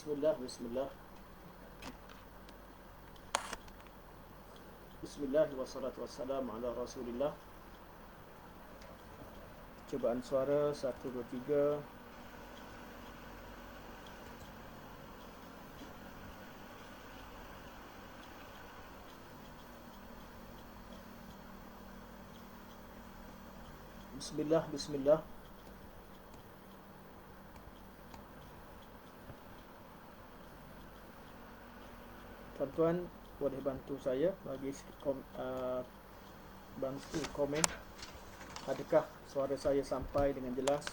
Bismillah, bismillah. Bismillah wassalatu wassalamu ala Rasulillah. Cubaan suara 1 2 3. Bismillah, bismillah. Tuan-tuan boleh bantu saya bagi bantu komen. Adakah suara saya sampai dengan jelas?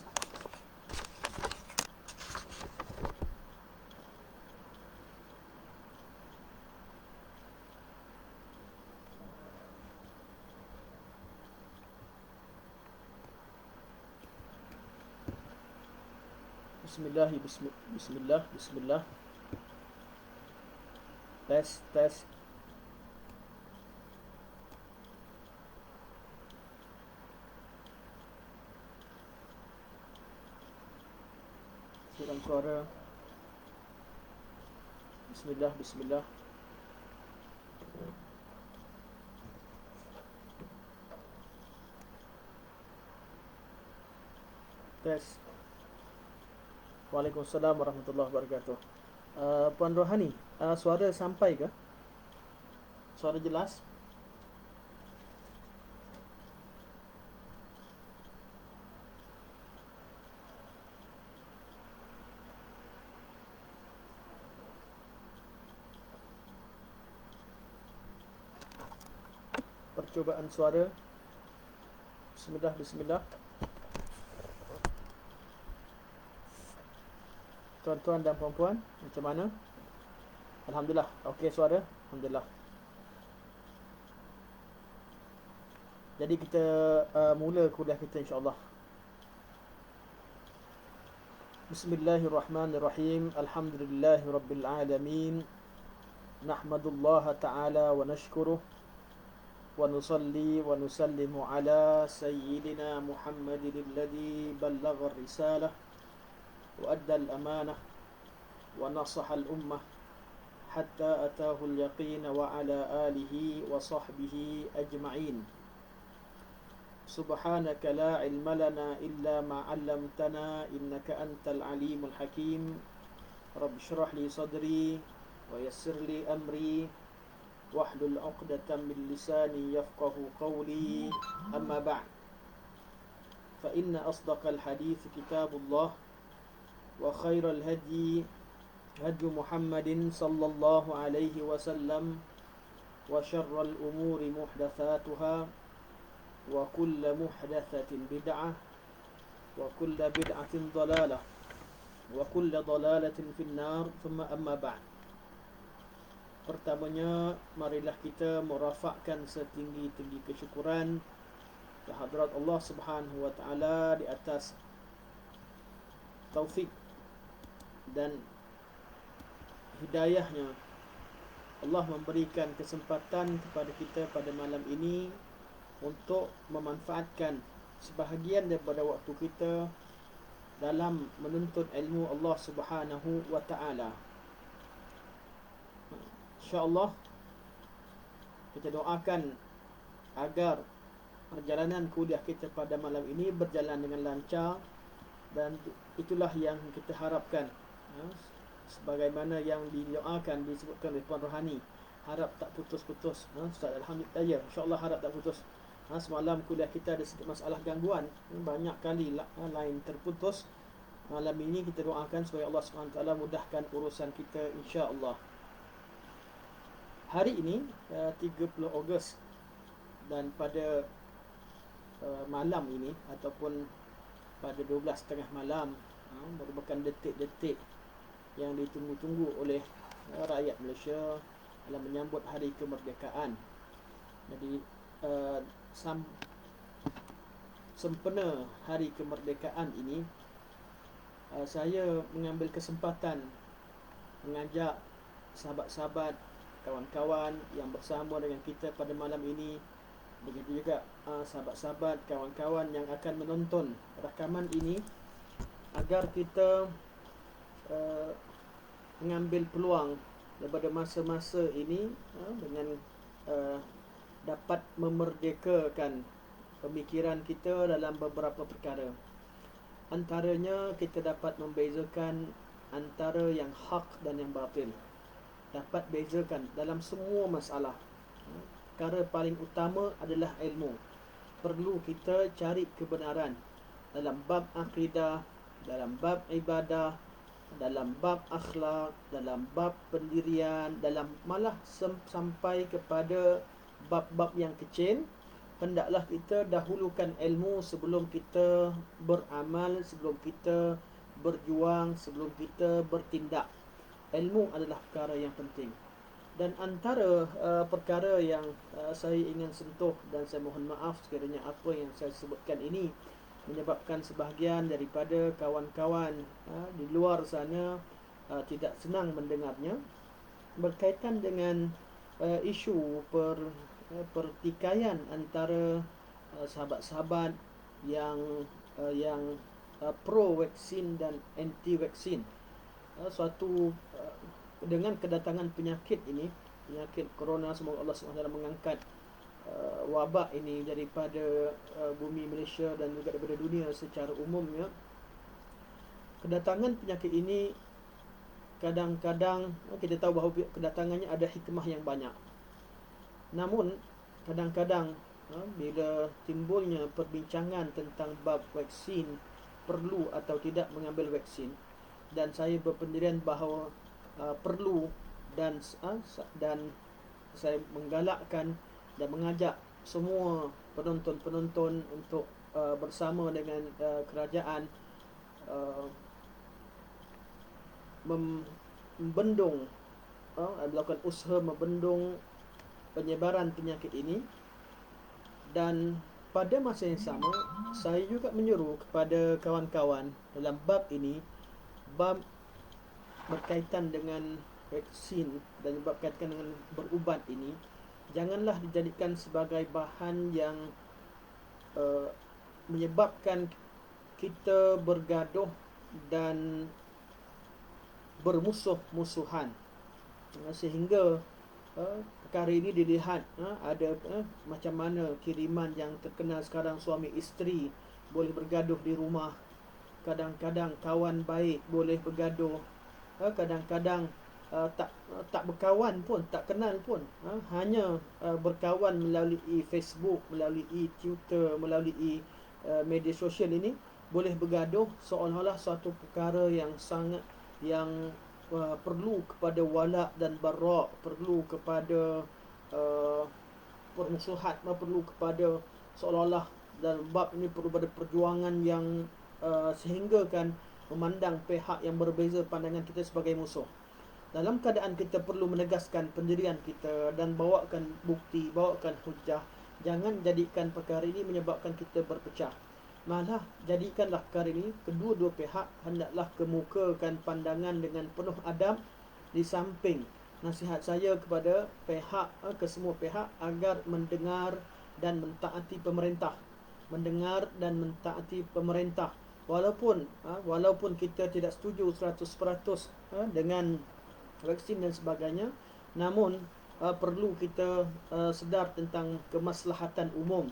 Bismillah, bismillah, bismillah. Tes, tes. Siram suara. Bismillah, bismillah. Tes. Waalaikumsalam warahmatullahi wabarakatuh. Puan Rohani, suara sampai ke? Suara jelas? Percubaan suara. Bismillah, bismillah. Tuan-tuan dan puan-puan, macam mana? Alhamdulillah, okey suara. Alhamdulillah. Jadi kita mula kuliah kita insya-Allah. Bismillahirrahmanirrahim. Alhamdulillahirabbil alamin. Nahmadullaha ta'ala wa nashkuruh wa nusalli wa nusallimu ala sayyidina Muhammadin alladhi ballagha ar-risalah wa adda al-amanah wa nasaha al-ummah hatta ataahu al-yaqin wa ala alihi wa sahbihi ajma'in. Subhanaka la ilma lana illa ma 'allamtana innaka antal alimul hakim. Rabbi shrah li sadri wa yassir li amri wahlul 'uqdatam min lisani yafqahu qawli. Amma ba'd. Fa inna asdaqal hadits kitabullah wa khairal hadi hadi Muhammadin sallallahu alaihi wasallam wa syarrul umuri muhdatsatuha wa kullu muhdatsatin bid'ah wa kullu bid'atin dhalalah wa kullu dhalalatin finnar. Thumma amma ba'd. Pertamanya, marilah kita merafakkan setinggi-tinggi kesyukuran kehadrat Allah Subhanahu wa taala di atas taufik dan hidayahnya. Allah memberikan kesempatan kepada kita pada malam ini untuk memanfaatkan sebahagian daripada waktu kita dalam menuntut ilmu Allah Subhanahu wa taala. InsyaAllah kita doakan agar perjalanan kuliah kita pada malam ini berjalan dengan lancar, dan itulah yang kita harapkan. Sebagaimana yang didoakan, disebutkan oleh Puan Rohani, harap tak putus-putus. Ustaz, alhamdulillah, ya, insyaAllah harap tak putus. Semalam kuliah kita ada sedikit masalah gangguan, banyak kali line terputus. Malam ini kita doakan supaya Allah SWT mudahkan urusan kita insyaAllah. Hari ini 30 Ogos, dan pada malam ini ataupun pada 12.30 malam merupakan detik-detik yang ditunggu-tunggu oleh rakyat Malaysia dalam menyambut hari kemerdekaan. Jadi sempena hari kemerdekaan ini, saya mengambil kesempatan mengajak sahabat-sahabat, kawan-kawan yang bersama dengan kita pada malam ini, begitu juga sahabat-sahabat, kawan-kawan yang akan menonton rakaman ini, agar kita mengambil peluang daripada masa-masa ini dengan dapat memerdekakan pemikiran kita dalam beberapa perkara. Antaranya kita dapat membezakan antara yang hak dan yang batil. Dapat bezakan dalam semua masalah. Perkara paling utama adalah ilmu. Perlu kita cari kebenaran dalam bab akidah, dalam bab ibadah, dalam bab akhlak, dalam bab pendirian, dalam malah sampai kepada bab-bab yang kecil. Hendaklah kita dahulukan ilmu sebelum kita beramal, sebelum kita berjuang, sebelum kita bertindak. Ilmu adalah perkara yang penting. Dan antara perkara yang saya ingin sentuh, dan saya mohon maaf sekiranya apa yang saya sebutkan ini menyebabkan sebahagian daripada kawan-kawan di luar sana tidak senang mendengarnya, berkaitan dengan isu pertikaian antara sahabat-sahabat yang pro vaksin dan anti vaksin. Suatu dengan kedatangan penyakit ini, penyakit corona, semoga Allah SWT mengangkat wabak ini daripada bumi Malaysia dan juga daripada dunia secara umumnya. Kedatangan penyakit ini kadang-kadang kita tahu bahawa kedatangannya ada hikmah yang banyak. Namun kadang-kadang bila timbulnya perbincangan tentang bab vaksin, perlu atau tidak mengambil vaksin, dan saya berpendirian bahawa perlu, dan saya menggalakkan dan mengajak semua penonton-penonton untuk bersama dengan kerajaan membendung, melakukan usaha membendung penyebaran penyakit ini. Dan pada masa yang sama, saya juga menyuruh kepada kawan-kawan dalam bab ini, bab berkaitan dengan vaksin dan berkaitan dengan berubat ini, janganlah dijadikan sebagai bahan yang menyebabkan kita bergaduh dan bermusuh-musuhan, sehingga perkara ini dilihat ada macam mana kiriman yang terkenal sekarang, suami isteri boleh bergaduh di rumah, kadang-kadang kawan baik boleh bergaduh, kadang-kadang tak berkawan pun, tak kenal pun, hanya berkawan melalui Facebook, melalui Twitter, melalui media sosial ini boleh bergaduh, seolah-olah suatu perkara yang sangat perlu kepada wala' dan bara', perlu kepada permusuhan, perlu kepada seolah-olah dalam bab ini perlu pada perjuangan yang sehingga kan memandang pihak yang berbeza pandangan kita sebagai musuh. Dalam keadaan kita perlu menegaskan pendirian kita dan bawakan bukti, bawakan hujah, jangan jadikan perkara ini menyebabkan kita berpecah. Malah jadikanlah perkara ini kedua-dua pihak hendaklah kemukakan pandangan dengan penuh adab. Di samping nasihat saya kepada pihak, ke semua pihak, agar mendengar dan mentaati pemerintah, mendengar dan mentaati pemerintah, walaupun kita tidak setuju 100% dengan vaksin dan sebagainya, namun perlu kita sedar tentang kemaslahatan umum.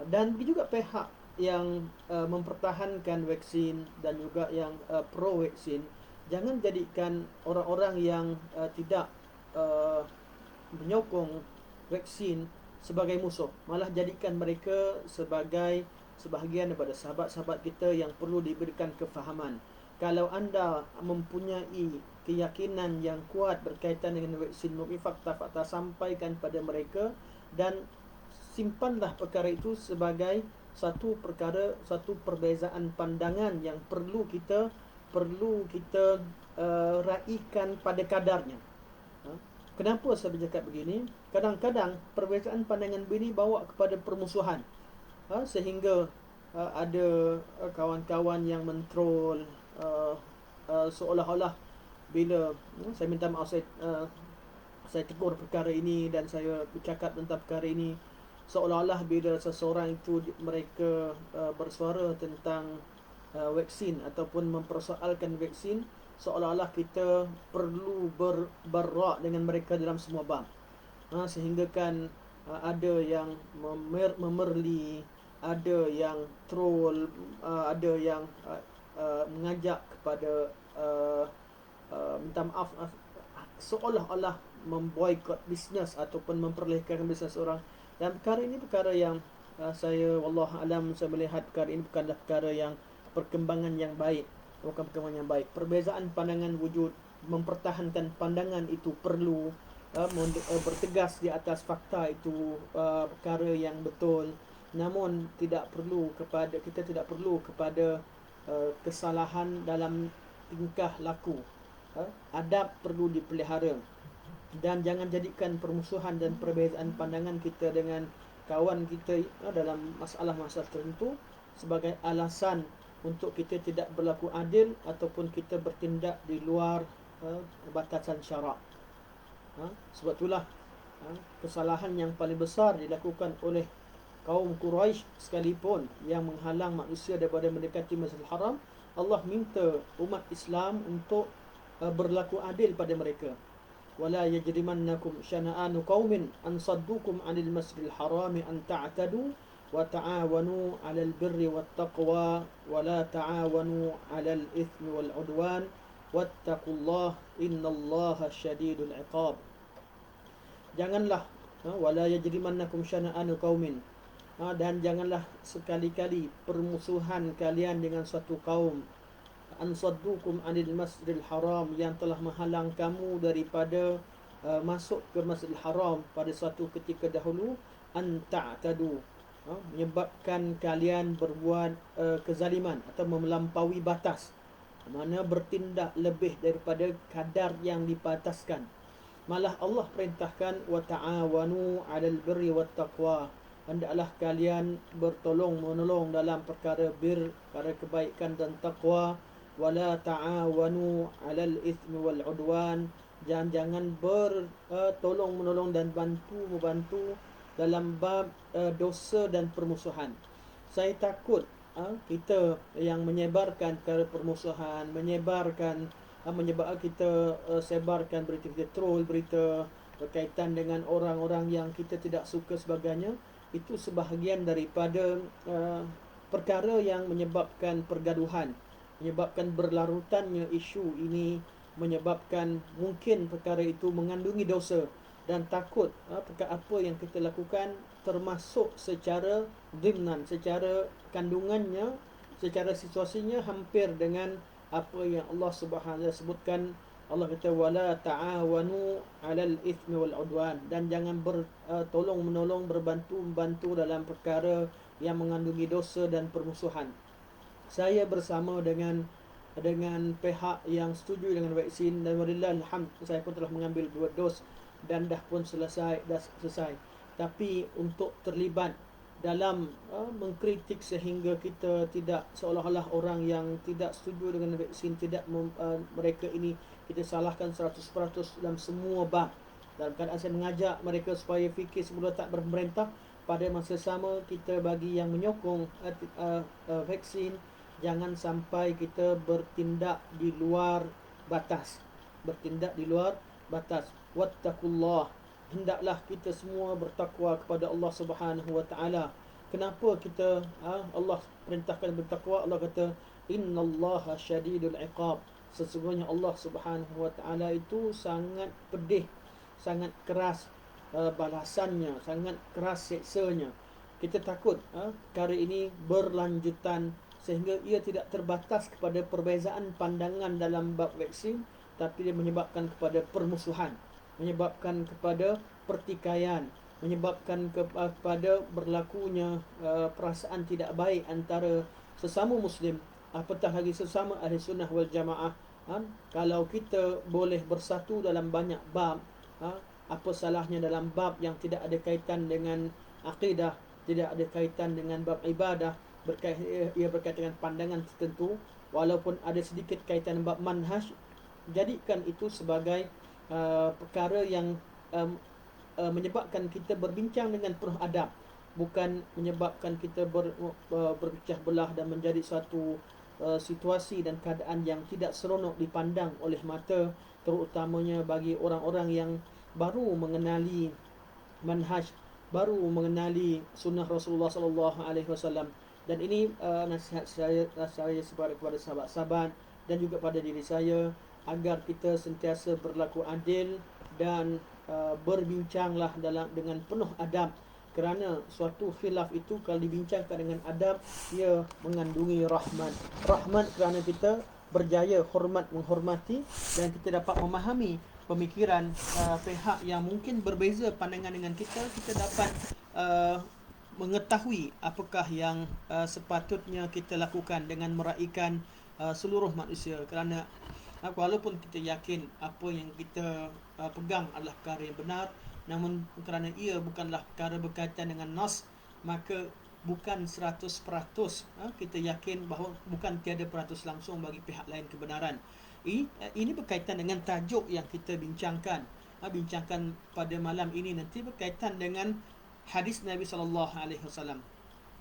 Dan juga pihak yang mempertahankan vaksin dan juga yang pro vaksin, jangan jadikan orang-orang yang tidak menyokong vaksin sebagai musuh, malah jadikan mereka sebagai sebahagian daripada sahabat-sahabat kita yang perlu diberikan kefahaman. Kalau anda mempunyai keyakinan yang kuat berkaitan dengan vaksin, mempunyai fakta-fakta, sampaikan pada mereka dan simpanlah perkara itu sebagai satu perkara, satu perbezaan pandangan yang perlu kita raikan pada kadarnya. Kenapa saya bercakap begini? Kadang-kadang perbezaan pandangan begini bawa kepada permusuhan, sehingga ada kawan-kawan yang mentrol, seolah-olah bila saya minta maaf, saya tegur perkara ini dan saya bercakap tentang perkara ini, seolah-olah bila seseorang itu mereka bersuara tentang vaksin ataupun mempersoalkan vaksin, seolah-olah kita perlu berbarak dengan mereka dalam semua bab. Sehingga kan ada yang memerli, ada yang troll, ada yang mengajak kepada minta maaf, seolah-olah memboikot bisnes ataupun memperlehkan bisnes orang. Dan perkara ini perkara yang saya wallahu alam, saya melihat perkara ini bukanlah perkara yang perkembangan yang baik, bukan perkembangan yang baik. Perbezaan pandangan wujud, mempertahankan pandangan itu perlu, bertegas di atas fakta itu perkara yang betul. Namun tidak perlu kepada kita tidak perlu kepada kesalahan dalam tingkah laku. Adab perlu dipelihara, dan jangan jadikan permusuhan dan perbezaan pandangan kita dengan kawan kita dalam masalah-masalah tertentu sebagai alasan untuk kita tidak berlaku adil ataupun kita bertindak di luar batasan syarak. Sebab itulah kesalahan yang paling besar dilakukan oleh kaum Quraisy sekalipun yang menghalang manusia daripada mendekati Masjidil Haram. Allah minta umat Islam untuk berlaku adil pada mereka. Wala yajrimannakum syana'anu qaumin an saddukum 'anil masjidil harami an ta'tadu wa ta'awanu 'alal birri wat taqwa wa la ta'awanu 'alal itsmi wal 'udwan wattaqullaha innallaha syadidul 'iqab. Janganlah wala yajrimannakum syana'anu qaumin, dan janganlah sekali-kali permusuhan kalian dengan suatu kaum, ansaddukum anil masjidil haram, yang telah menghalang kamu daripada masuk ke Masjidil Haram pada suatu ketika dahulu, an ta'tadu, menyebabkan kalian berbuat kezaliman atau melampaui batas, mana bertindak lebih daripada kadar yang dibataskan. Malah Allah perintahkan wa ta'awanu 'alal birri wat taqwa, hendaklah kalian bertolong menolong dalam perkara bir, perkara kebaikan dan takwa. Wala ta'awanu 'alal itsmi wal 'udwan, jangan bertolong menolong dan membantu dalam bab dosa dan permusuhan. Saya takut kita yang menyebarkan perkara permusuhan, menyebabkan kita sebarkan berita-berita troll, berita berkaitan dengan orang-orang yang kita tidak suka sebagainya, itu sebahagian daripada perkara yang menyebabkan pergaduhan, menyebabkan berlarutannya isu ini, menyebabkan mungkin perkara itu mengandungi dosa, dan takut perkara apa yang kita lakukan termasuk secara dhimnan, secara kandungannya, secara situasinya hampir dengan apa yang Allah Subhanahu wa taala sebutkan. Allah kata wala ta'awanu 'alal itsmi wal 'udwan, dan jangan bertolong menolong, membantu dalam perkara yang mengandungi dosa dan permusuhan. Saya bersama dengan pihak yang setuju dengan vaksin, dan walillahil hamd saya pun telah mengambil 2 dos dan dah selesai. Tapi untuk terlibat dalam mengkritik sehingga kita tidak, seolah-olah orang yang tidak setuju dengan vaksin mereka ini kita salahkan 100% dalam semua bab. Dalam keadaan saya mengajak mereka supaya fikir sebelum tak berpemerintah, pada masa sama kita bagi yang menyokong vaksin, jangan sampai kita bertindak di luar batas. Wattaqullah, hendaklah kita semua bertakwa kepada Allah Subhanahu wa taala. Kenapa kita Allah perintahkan bertakwa? Allah kata innallaha syadidul iqab, sesungguhnya Allah Subhanahu wa taala itu sangat pedih, sangat keras balasannya, sangat keras siksanya. Kita takut perkara ini berlanjutan sehingga ia tidak terbatas kepada perbezaan pandangan dalam bab vaksin, tapi dia menyebabkan kepada permusuhan, menyebabkan kepada pertikaian, menyebabkan kepada berlakunya perasaan tidak baik antara sesama Muslim, apatah lagi sesama ahli sunnah wal jamaah. Kalau kita boleh bersatu dalam banyak bab, apa salahnya dalam bab yang tidak ada kaitan dengan akidah, tidak ada kaitan dengan bab ibadah, ia berkaitan dengan pandangan tertentu, walaupun ada sedikit kaitan bab manhaj, jadikan itu sebagai perkara yang menyebabkan kita berbincang dengan penuh adab, bukan menyebabkan kita berpecah belah dan menjadi satu situasi dan keadaan yang tidak seronok dipandang oleh mata, terutamanya bagi orang-orang yang baru mengenali manhaj, baru mengenali sunnah Rasulullah sallallahu alaihi wasallam. Dan ini nasihat saya kepada sahabat-sahabat dan juga pada diri saya, agar kita sentiasa berlaku adil dan berbincanglah dengan penuh adab, kerana suatu khilaf itu kalau dibincangkan dengan adab, ia mengandungi rahmat. Rahmat kerana kita berjaya menghormati, dan kita dapat memahami pemikiran pihak yang mungkin berbeza pandangan dengan kita. Kita dapat mengetahui apakah yang sepatutnya kita lakukan dengan meraihkan seluruh manusia. Kerana walaupun kita yakin apa yang kita pegang adalah perkara yang benar, namun kerana ia bukanlah perkara berkaitan dengan nas, maka bukan 100% kita yakin bahawa bukan tiada peratus langsung bagi pihak lain kebenaran. Ini berkaitan dengan tajuk yang kita bincangkan pada malam ini nanti, berkaitan dengan hadis Nabi SAW.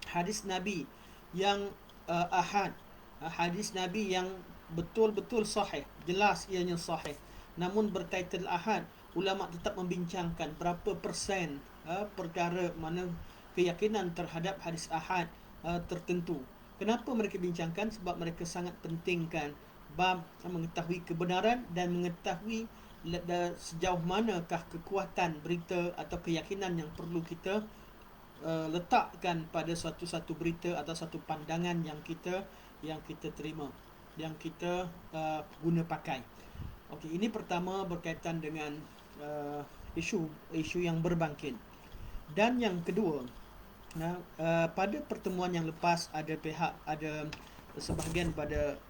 Hadis Nabi yang ahad, hadis Nabi yang betul-betul sahih, jelas ianya sahih, namun berkaitan ahad, ulama tetap membincangkan berapa persen perkara mana keyakinan terhadap hadis ahad tertentu. Kenapa mereka bincangkan? Sebab mereka sangat pentingkan bab mengetahui kebenaran dan mengetahui sejauh manakah kekuatan berita atau keyakinan yang perlu kita letakkan pada satu berita atau satu pandangan yang kita terima, yang kita guna pakai. Okey, ini pertama berkaitan dengan isu yang berbangkit. Dan yang kedua, pada pertemuan yang lepas ada sebahagian pada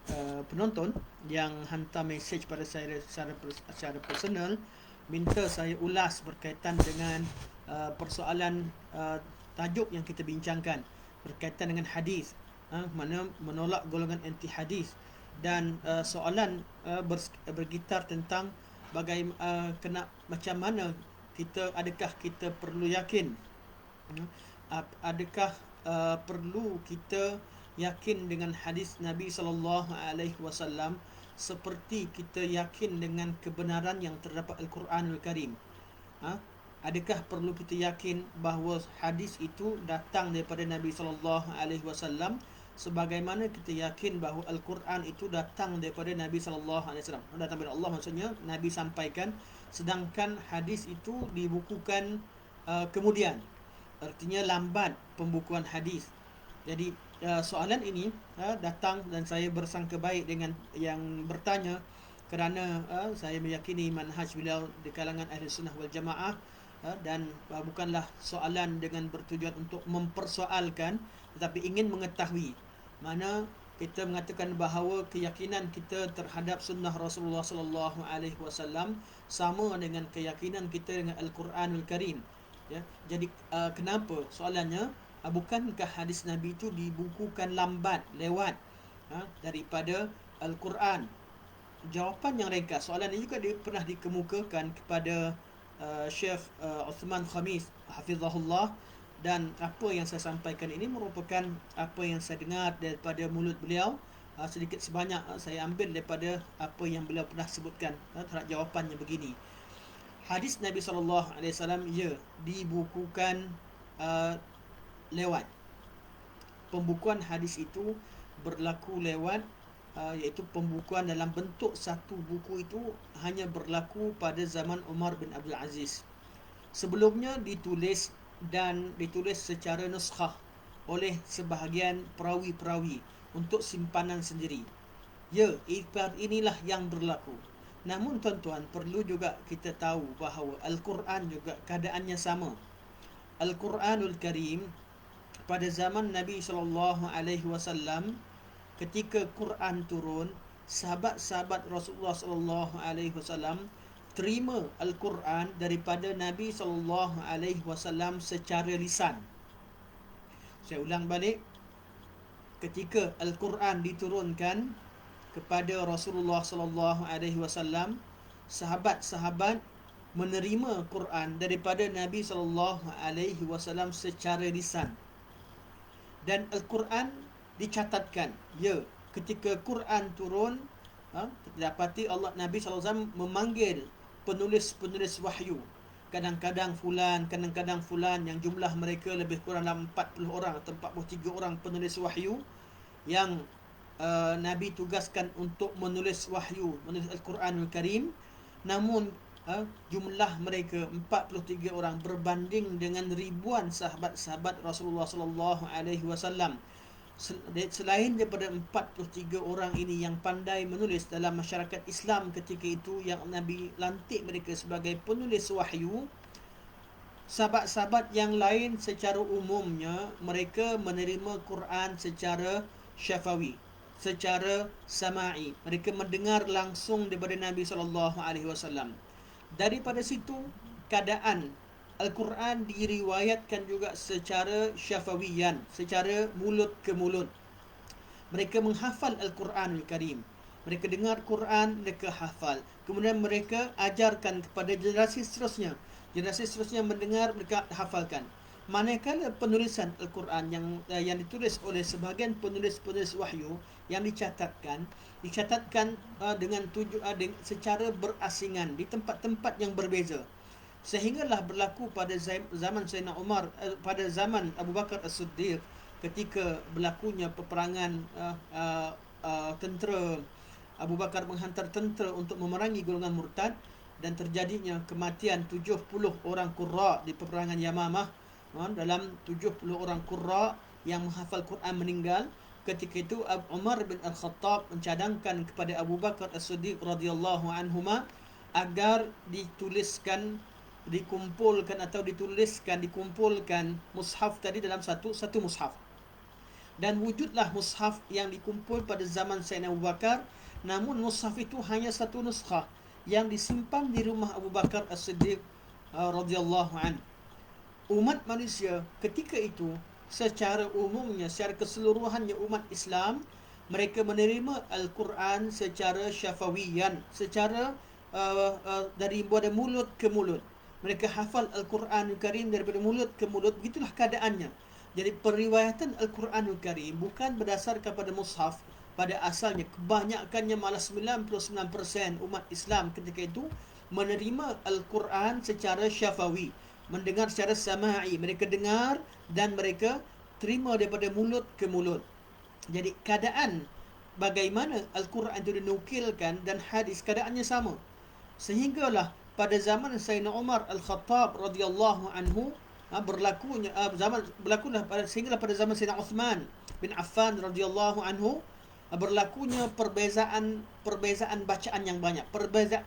penonton yang hantar mesej pada saya secara personal, minta saya ulas berkaitan dengan persoalan tajuk yang kita bincangkan berkaitan dengan hadis, mana menolak golongan anti hadis, dan soalan bergitar tentang bagaimana macam mana adakah kita perlu yakin, adakah perlu kita yakin dengan hadis Nabi SAW seperti kita yakin dengan kebenaran yang terdapat Al-Quranul Karim. Adakah perlu kita yakin bahawa hadis itu datang daripada Nabi SAW sebagaimana kita yakin bahawa Al-Quran itu datang daripada Nabi SAW. Datang daripada Allah, maksudnya Nabi sampaikan, sedangkan hadis itu dibukukan kemudian, artinya lambat pembukuan hadis. Jadi soalan ini datang, dan saya bersangka baik dengan yang bertanya, kerana saya meyakini manhaj beliau di kalangan Ahli Sunnah wal Jamaah, dan bukanlah soalan dengan bertujuan untuk mempersoalkan, tetapi ingin mengetahui. Mana kita mengatakan bahawa keyakinan kita terhadap sunnah Rasulullah sallallahu alaihi wasallam sama dengan keyakinan kita dengan Al-Quranul Karim. Ya, jadi kenapa soalannya, bukankah hadis Nabi itu dibukukan lambat, lewat daripada Al-Quran? Jawapan yang ringkas, soalan ini juga pernah dikemukakan kepada Syekh Uthman Khamis hafizahullah, dan apa yang saya sampaikan ini merupakan apa yang saya dengar daripada mulut beliau. Sedikit sebanyak saya ambil daripada apa yang beliau pernah sebutkan. Terhadap jawapannya begini, hadis Nabi SAW dibukukan lewat. Pembukuan hadis itu berlaku lewat, iaitu pembukuan dalam bentuk satu buku itu hanya berlaku pada zaman Umar bin Abdul Aziz. Sebelumnya ditulis secara nuskhah oleh sebahagian perawi-perawi untuk simpanan sendiri. Ya, inilah yang berlaku. Namun tuan-tuan, perlu juga kita tahu bahawa Al-Quran juga keadaannya sama. Al-Quranul Karim pada zaman Nabi SAW, ketika Quran turun, sahabat-sahabat Rasulullah SAW terima Al-Quran daripada Nabi SAW secara lisan. Saya ulang balik, ketika Al-Quran diturunkan kepada Rasulullah SAW, sahabat-sahabat menerima Quran daripada Nabi SAW secara lisan. Dan Al-Quran dicatatkan, ya, ketika Quran turun, dapati Allah Nabi SAW memanggil penulis-penulis wahyu. Kadang-kadang fulan yang jumlah mereka lebih kurang dalam 40 orang atau 43 orang penulis wahyu yang Nabi tugaskan untuk menulis wahyu, menulis Al-Quranul Karim. Namun jumlah mereka 43 orang berbanding dengan ribuan sahabat-sahabat Rasulullah sallallahu alaihi wasallam. Selain daripada 43 orang ini yang pandai menulis dalam masyarakat Islam ketika itu, yang Nabi lantik mereka sebagai penulis wahyu, sahabat-sahabat yang lain secara umumnya mereka menerima Quran secara syafawi, secara sama'i. Mereka mendengar langsung daripada Nabi sallallahu alaihi wasallam. Daripada situ keadaan Al-Quran diriwayatkan juga secara syafawiyan, secara mulut ke mulut. Mereka menghafal Al-Quranul Karim. Mereka dengar Quran, mereka hafal. Kemudian mereka ajarkan kepada generasi seterusnya. Generasi seterusnya mendengar, mereka hafalkan. Manakala penulisan Al-Quran yang ditulis oleh sebahagian penulis-penulis wahyu yang dicatatkan dengan secara berasingan di tempat-tempat yang berbeza. Sehinggalah berlaku pada zaman Sayyidina Umar, pada zaman Abu Bakar As-Siddiq, ketika berlakunya peperangan tentera. Abu Bakar menghantar tentera untuk memerangi golongan murtad, dan terjadinya kematian 70 orang qurra di peperangan Yamamah. Dalam 70 orang qurra yang menghafal Quran meninggal. Ketika itu Umar bin Al-Khattab mencadangkan kepada Abu Bakar As-Siddiq radhiyallahu anhuma agar dikumpulkan mushaf tadi dalam satu mushaf. Dan wujudlah mushaf yang dikumpul pada zaman Sayyidina Abu Bakar. Namun mushaf itu hanya satu nuskhah yang disimpan di rumah Abu Bakar As-Siddiq radhiyallahu anhu. Umat manusia ketika itu secara umumnya, secara keseluruhannya umat Islam, mereka menerima Al-Quran secara syafawiyan, secara dari mulut ke mulut. Mereka hafal Al-Quranul Karim daripada mulut ke mulut. Begitulah keadaannya. Jadi periwayatan Al-Quranul Karim bukan berdasarkan pada mushaf pada asalnya. Kebanyakannya, malah 99% umat Islam ketika itu menerima Al-Quran secara syafawi, mendengar secara sama'i. Mereka dengar dan mereka terima daripada mulut ke mulut. Jadi keadaan bagaimana Al-Quran itu dinukilkan dan hadis, keadaannya sama. Sehinggalah pada zaman Sayyidina Umar Al-Khattab radhiyallahu anhu berlakulah sehinggalah pada zaman Sayyidina Uthman bin Affan radhiyallahu anhu berlakunya perbezaan bacaan yang banyak,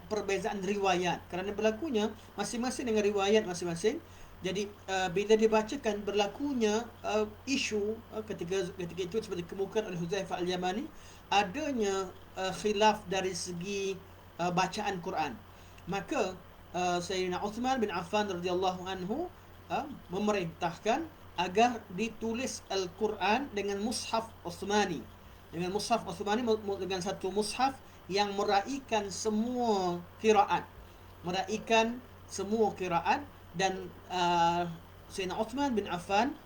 perbezaan riwayat, kerana berlakunya masing-masing dengan riwayat masing-masing. Jadi bila dibacakan berlakunya isu ketika itu, seperti kemukakan oleh Huzaifah Al-Yamani, adanya khilaf dari segi bacaan Quran. Maka Sayyidina Uthman bin Affan radhiyallahu anhu memerintahkan agar ditulis Al-Quran dengan mushaf Uthmani, dengan satu mushaf yang meraihkan semua qiraat, dan Sayyidina Uthman bin Affan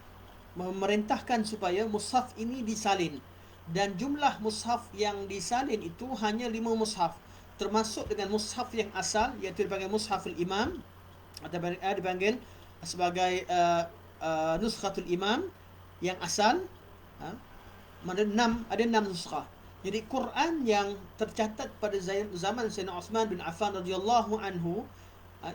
memerintahkan supaya mushaf ini disalin. Dan jumlah mushaf yang disalin itu hanya 5 mushaf, termasuk dengan mushaf yang asal, iaitu dipanggil Mushaful Imam, atau dipanggil sebagai Nuskhatul Imam yang asal. Ada 6 nuskhah. Jadi Quran yang tercatat pada zaman Sayyidina Uthman bin Affan radhiyallahu anhu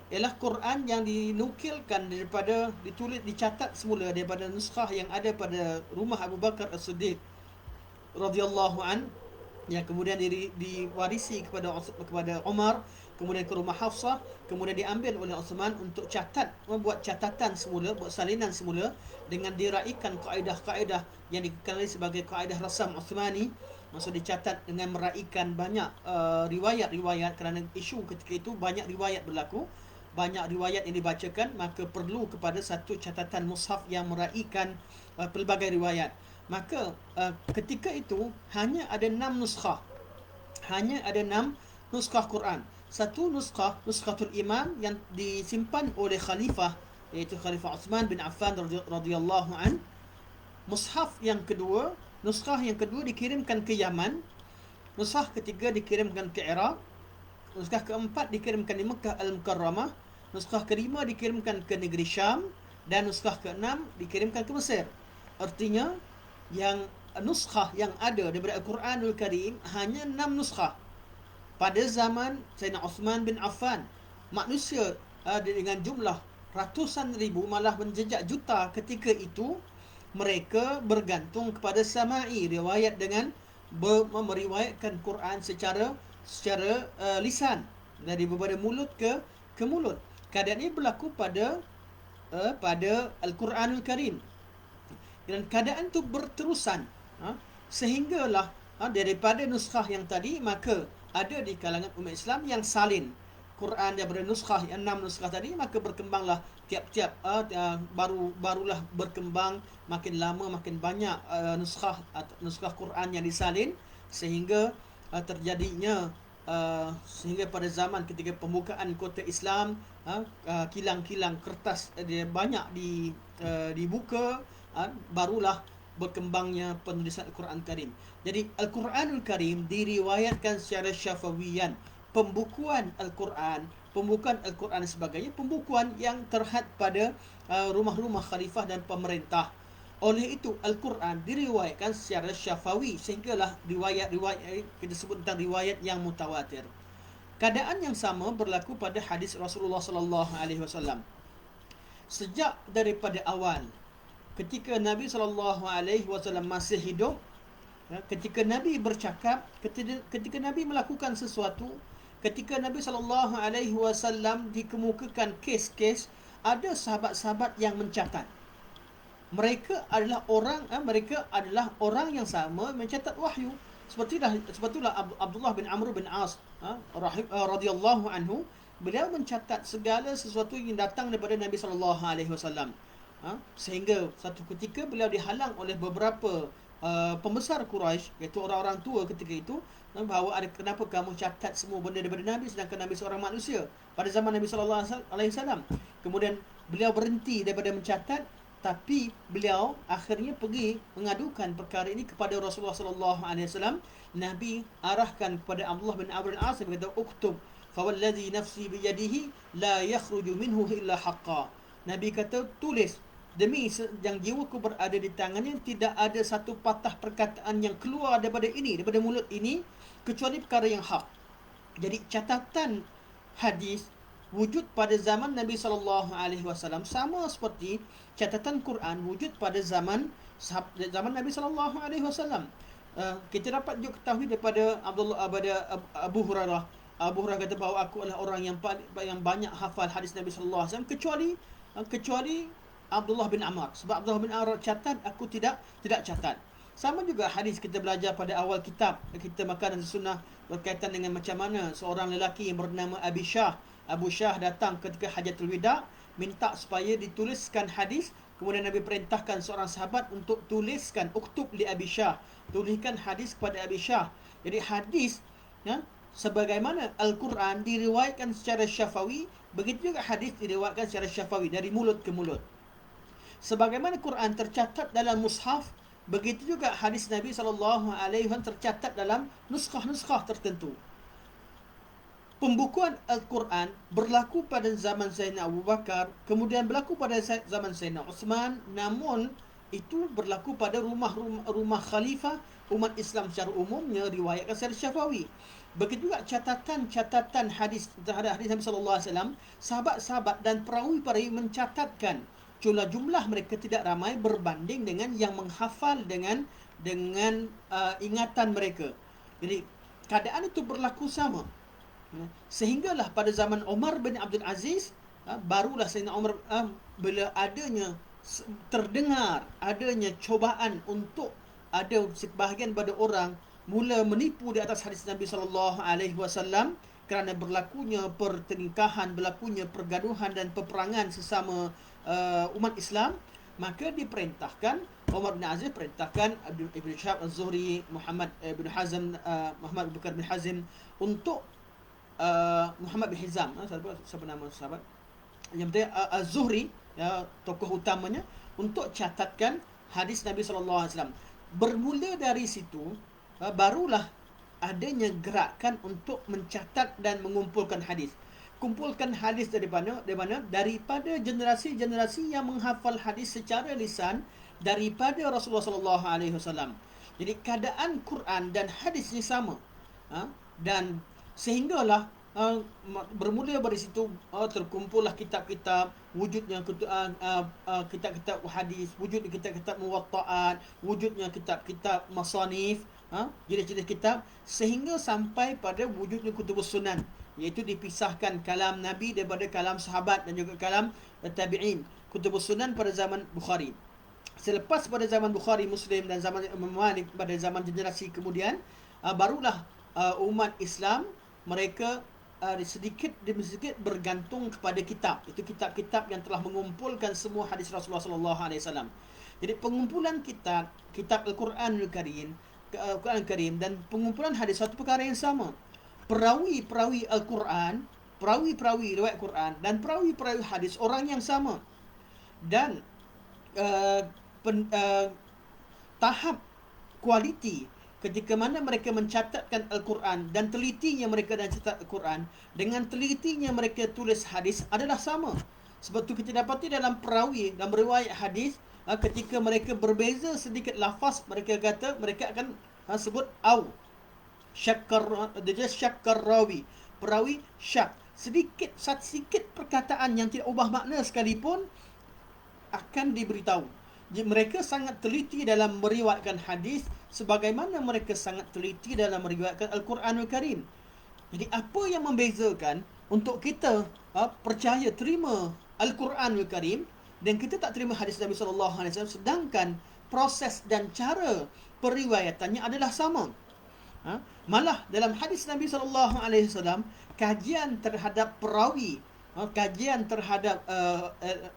ialah Quran yang dinukilkan dicatat semula daripada nuskhah yang ada pada rumah Abu Bakar As-Siddiq radhiyallahu an, yang kemudian diwarisi kepada Umar, kemudian ke rumah Hafsah, kemudian diambil oleh Uthman untuk membuat catatan semula, buat salinan semula, dengan diraikan kaedah-kaedah yang dikenali sebagai kaedah rasam Uthmani. Maksud dicatat dengan meraikan banyak riwayat-riwayat, kerana isu ketika itu banyak riwayat berlaku, banyak riwayat yang dibacakan, maka perlu kepada satu catatan mushaf yang meraikan pelbagai riwayat. Maka ketika itu hanya ada 6 nuskhah. Hanya ada 6 nuskhah Quran. Satu Nuskhatul Imam yang disimpan oleh khalifah, iaitu Khalifah Uthman bin Affan radhiyallahu an. Mushaf yang kedua Nuskah yang kedua dikirimkan ke Yaman. Nuskah ketiga dikirimkan ke Iraq. Nuskah keempat dikirimkan di Mekah Al-Mukarramah. Nuskah kelima dikirimkan ke negeri Syam. Dan nuskah keenam dikirimkan ke Mesir. Artinya, yang nuskah yang ada daripada Al-Quranul Karim hanya 6 nuskah. Pada zaman Sayyidina Uthman bin Affan, manusia dengan jumlah ratusan ribu, malah menjejak juta ketika itu, mereka bergantung kepada sama'i, riwayat dengan meriwayatkan Quran secara lisan, dari daripada mulut ke mulut. Keadaan ini berlaku pada Al-Quranul Karim, dan keadaan itu berterusan, sehinggalah daripada nuskah yang tadi, maka ada di kalangan umat Islam yang salin Quran daripada nuskah yang 6 nuskah tadi, maka berkembanglah tiap-tiap barulah berkembang, makin lama makin banyak nuskah Quran yang disalin, sehingga terjadinya sehingga pada zaman ketika pembukaan kota Islam, kilang-kilang kertas dia banyak dibuka, barulah berkembangnya penulisan Al-Quran Karim. Jadi Al-Quranul Karim diriwayatkan secara syafawiyan. Pembukuan Al-Quran, pembukuan Al-Quran dan sebagainya, pembukuan yang terhad pada rumah-rumah khalifah dan pemerintah. Oleh itu Al-Quran diriwayatkan secara syafawi, sehinggalah riwayat-riwayat kita sebut tentang riwayat yang mutawatir. Keadaan yang sama berlaku pada hadis Rasulullah sallallahu alaihi wasallam. Sejak daripada awal, ketika Nabi sallallahu alaihi wasallam masih hidup, ketika Nabi bercakap, ketika Nabi melakukan sesuatu, ketika Nabi sallallahu alaihi wasallam dikemukakan kes-kes, ada sahabat-sahabat yang mencatat. Mereka adalah orang yang sama mencatat wahyu. Sepertilah Abdullah bin Amr bin As radhiyallahu anhu, beliau mencatat segala sesuatu yang datang daripada Nabi sallallahu alaihi wasallam. Sehingga satu ketika beliau dihalang oleh beberapa pembesar Quraisy, iaitu orang-orang tua ketika itu, bahawa kenapa kamu catat semua benda daripada Nabi, sedangkan Nabi seorang manusia pada zaman Nabi sallallahu alaihi wasallam. Kemudian beliau berhenti daripada mencatat, tapi beliau akhirnya pergi mengadukan perkara ini kepada Rasulullah sallallahu alaihi wasallam. Nabi arahkan kepada Abdullah bin Amr bin As, berkata, "Uktub, fa wallazi nafsi bi yadihi la yakhruju minhu illa haqqan." Nabi kata, tulis, demi yang jiwaku berada di tangannya, tidak ada satu patah perkataan yang keluar daripada mulut ini, kecuali perkara yang hak. Jadi catatan hadis wujud pada zaman Nabi sallallahu alaihi wasallam, sama seperti catatan Quran wujud pada zaman Nabi sallallahu alaihi wasallam. Kita dapat juga ketahui daripada Abu Hurairah. Abu Hurairah kata bahawa aku adalah orang yang banyak hafal hadis Nabi sallallahu alaihi wasallam kecuali Abdullah bin Amr. Sebab Abdullah bin Amr catat, aku tidak catat. Sama juga hadis kita belajar pada awal kitab kita Makanan Sunnah, berkaitan dengan macam mana seorang lelaki yang bernama Abu Syah datang ketika Hajatul Wida, minta supaya dituliskan hadis. Kemudian Nabi perintahkan seorang sahabat untuk tuliskan, uktub li Abi Syah, tuliskan hadis kepada Abi Syah. Jadi hadis, sebagaimana Al-Quran diriwayatkan secara syafawi, begitu juga hadis diriwayatkan secara syafawi, dari mulut ke mulut. Sebagaimana Quran tercatat dalam mushaf, begitu juga hadis Nabi SAW tercatat dalam nuskah-nuskah tertentu. Pembukuan Al-Quran berlaku pada zaman Sayyidina Abu Bakar, kemudian berlaku pada zaman Sayyidina Uthman, namun itu berlaku pada rumah khalifah umat Islam secara umumnya, riwayatkan secara syafawi. Begitu juga catatan hadis terhadap hadis Nabi SAW, sahabat-sahabat dan perawi-perawi mencatatkan. Jumlah mereka tidak ramai berbanding dengan yang menghafal dengan ingatan mereka. Jadi keadaan itu berlaku sama. Sehinggalah pada zaman Umar bin Abdul Aziz, barulah Sayyidina Umar, bila terdengar adanya cobaan untuk ada sebahagian pada orang mula menipu di atas hadis Nabi SAW, kerana berlakunya pertelingkahan, berlakunya pergaduhan dan peperangan sesama umat Islam, maka diperintahkan, Umar bin Aziz perintahkan Ibn Shihab Az-Zuhri, Muhammad bin Bakar bin Hazim untuk Muhammad bin Hizam, siapa nama sahabat yang penting, Az-Zuhri, tokoh utamanya, untuk catatkan hadis Nabi SAW. Bermula dari situ, barulah adanya gerakan untuk mencatat dan mengumpulkan hadis. Kumpulkan hadis daripada generasi-generasi yang menghafal hadis secara lisan daripada Rasulullah sallallahu alaihi wasallam. Jadi keadaan Quran dan hadis ni sama. Dan sehinggalah bermula dari situ terkumpullah kitab-kitab, wujudnya kitab-kitab hadis, wujudnya kitab-kitab muwatta'at, wujudnya kitab-kitab masanif, jenis-jenis kitab, sehingga sampai pada wujudnya kutubus sunan, iaitu dipisahkan kalam Nabi daripada kalam sahabat dan juga kalam tabi'in. Kutubus sunan pada zaman Bukhari. Selepas pada zaman Bukhari, Muslim dan zaman Imam Malik, pada zaman generasi kemudian, barulah umat Islam mereka sedikit demi sedikit bergantung kepada kitab. Itu kitab-kitab yang telah mengumpulkan semua hadis Rasulullah sallallahu alaihi wasallam. Jadi pengumpulan kitab Al-Quranul Karim, dan pengumpulan hadis satu perkara yang sama. Perawi-perawi Al-Quran, perawi-perawi riwayat Quran dan perawi-perawi hadis orang yang sama. Dan tahap kualiti ketika mana mereka mencatatkan Al-Quran dan telitinya mereka dan catat Al-Quran dengan telitinya mereka tulis hadis adalah sama. Sebab tu kita dapati dalam perawi dan riwayat hadis, ketika mereka berbeza sedikit lafaz, mereka akan sebut syakkar rawi, perawi syak, sedikit perkataan yang tidak ubah makna sekalipun akan diberitahu. Jadi mereka sangat teliti dalam meriwayatkan hadis sebagaimana mereka sangat teliti dalam meriwayatkan Al-Quranul Karim. Jadi apa yang membezakan untuk kita percaya terima Al-Quranul Karim dan kita tak terima hadis Nabi sallallahu alaihi wasallam, sedangkan proses dan cara periwayatannya adalah sama. Malah dalam hadis Nabi sallallahu alaihi wasallam, kajian terhadap perawi, kajian terhadap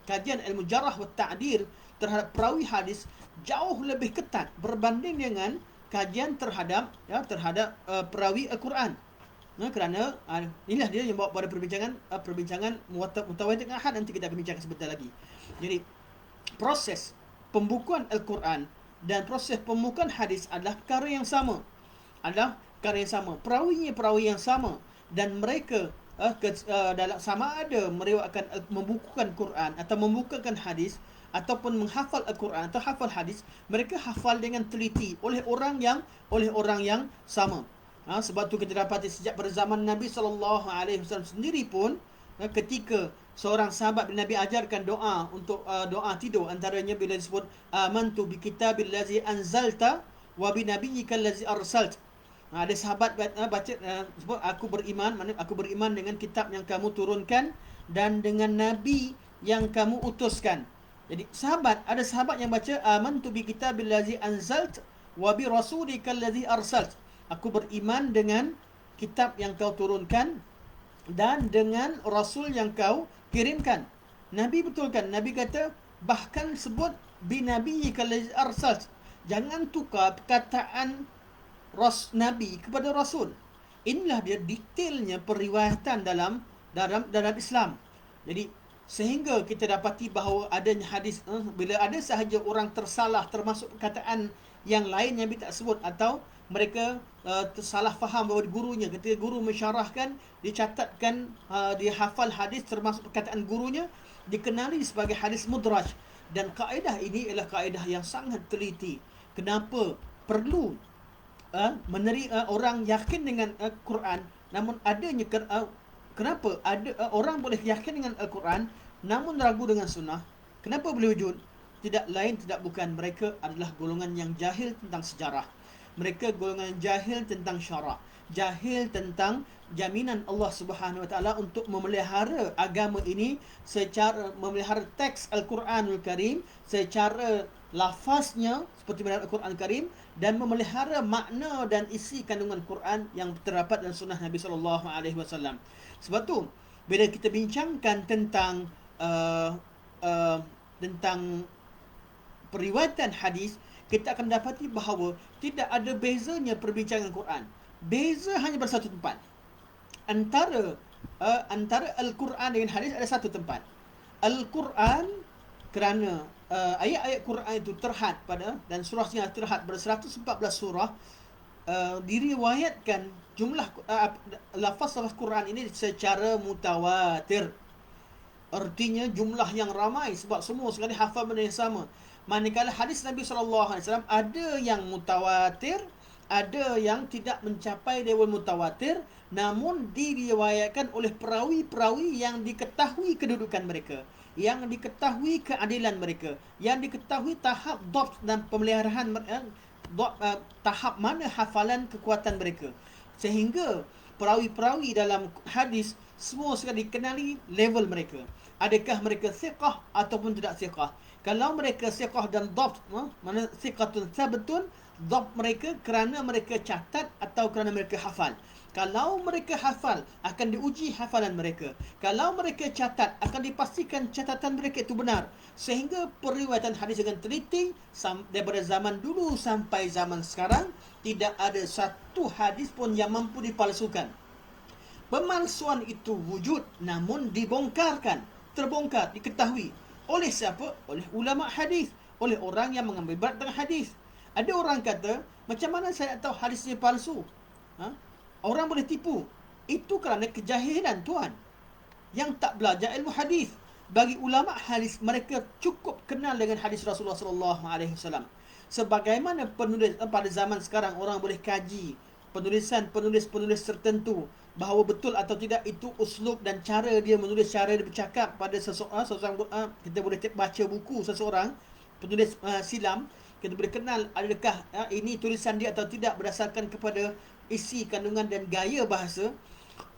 kajian ilmu jarah wa ta'dil terhadap perawi hadis jauh lebih ketat berbanding dengan kajian terhadap perawi Al-Quran. Kerana inilah dia yang bawa pada perbincangan mutawatir dengan ahad, nanti kita akan bincangkan sebentar lagi. Jadi proses pembukuan Al-Quran dan proses pembukuan hadis adalah perkara yang sama. Perawinya perawi yang sama, dan mereka dalam sama ada meriwayatkan membukukan Quran atau membukukan hadis ataupun menghafal Al-Quran atau hafal hadis, mereka hafal dengan teliti oleh orang yang sama. Sebab tu kita dapati sejak pada zaman Nabi sallallahu alaihi wasallam sendiri pun, ketika seorang sahabat Nabi ajarkan doa untuk doa tidur, antaranya bila disebut amantu bi kitabillazi anzalta wa bi nabiyyika allazi arsalt. Ada sahabat baca sebut aku beriman, maknanya aku beriman dengan kitab yang kamu turunkan dan dengan nabi yang kamu utuskan. Jadi ada sahabat yang baca amantu bi kitabillazi anzalt wa bi rasulika allazi arsalt. Aku beriman dengan kitab yang kau turunkan dan dengan rasul yang kau kirimkan. Nabi betulkan, Nabi kata bahkan sebut bi nabiyyika allazi arsalt. Jangan tukar perkataan Nabi kepada Rasul. Inilah dia detailnya periwayatan dalam Islam. Jadi sehingga kita dapati bahawa adanya hadis, bila ada sahaja orang tersalah termasuk perkataan yang lain yang Nabi tak sebut, atau mereka tersalah faham bahawa gurunya, ketika guru mensyarahkan, dicatatkan dia hafal hadis termasuk perkataan gurunya, dikenali sebagai hadis mudraj. Dan kaedah ini ialah kaedah yang sangat teliti. Kenapa perlu orang yakin dengan Quran, namun adanya kenapa ada orang boleh yakin dengan Al-Quran namun ragu dengan sunnah? Kenapa boleh wujud? Tidak lain tidak bukan mereka adalah golongan yang jahil tentang sejarah. Mereka golongan jahil tentang syarak, jahil tentang jaminan Allah Subhanahu Wa Taala untuk memelihara agama ini, secara memelihara teks Al-Quranul Karim secara lafaznya seperti dalam Al-Quran Karim, dan memelihara makna dan isi kandungan Quran yang terdapat dalam sunnah Nabi sallallahu alaihi wasallam. Sebab tu bila kita bincangkan tentang periwayatan hadis, kita akan dapati bahawa tidak ada bezanya perbincangan Quran. Beza hanya pada satu tempat. Antara Al-Quran dengan hadis ada satu tempat. Al-Quran kerana ayat-ayat Quran itu terhad pada, dan surahnya terhad pada 114 surah, diriwayatkan jumlah lafaz-lafaz Quran ini secara mutawatir. Artinya jumlah yang ramai, sebab semua sekali hafal benda yang sama. Manakala hadis Nabi SAW ada yang mutawatir, ada yang tidak mencapai level mutawatir, namun diriwayatkan oleh perawi-perawi yang diketahui kedudukan mereka, yang diketahui keadilan mereka, yang diketahui tahap dhabt dan pemeliharaan tahap mana hafalan kekuatan mereka, sehingga perawi-perawi dalam hadis semua sekali dikenali level mereka. Adakah mereka thiqah ataupun tidak thiqah? Kalau mereka thiqah dan dhabt, mana thiqatun thabtun, dhabt mereka kerana mereka catat atau kerana mereka hafal. Kalau mereka hafal, akan diuji hafalan mereka. Kalau mereka catat, akan dipastikan catatan mereka itu benar. Sehingga periwayatan hadis dengan teliti daripada zaman dulu sampai zaman sekarang, tidak ada satu hadis pun yang mampu dipalsukan. Pemalsuan itu wujud, namun terbongkar, diketahui. Oleh siapa? Oleh ulama hadis, oleh orang yang mengambil berat dengan hadis. Ada orang kata, macam mana saya tahu hadis ini palsu? Orang boleh tipu. Itu kerana kejahilan tuan, yang tak belajar ilmu hadis. Bagi ulama hadis, mereka cukup kenal dengan hadis Rasulullah SAW. Sebagaimana penulis pada zaman sekarang, orang boleh kaji penulisan penulis tertentu, bahawa betul atau tidak itu uslub dan cara dia menulis, cara dia bercakap pada seseorang. Kita boleh baca buku seseorang penulis silam, kita boleh kenal adakah ini tulisan dia atau tidak berdasarkan kepada isi kandungan dan gaya bahasa.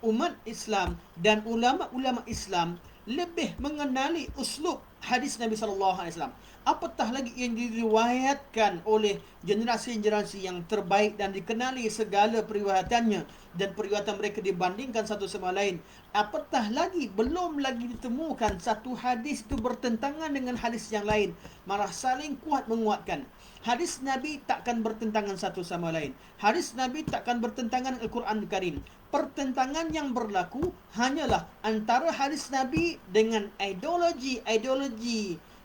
Umat Islam dan ulama-ulama Islam lebih mengenali uslub hadis Nabi SAW. Apatah lagi yang diriwayatkan oleh generasi-generasi yang terbaik dan dikenali segala periwayatannya, dan periwayatan mereka dibandingkan satu sama lain. Apatah lagi, belum lagi ditemukan satu hadis itu bertentangan dengan hadis yang lain, malah saling kuat menguatkan. Hadis Nabi takkan bertentangan satu sama lain. Hadis Nabi takkan bertentangan dengan Al-Quran Karim. Pertentangan yang berlaku hanyalah antara hadis Nabi dengan ideologi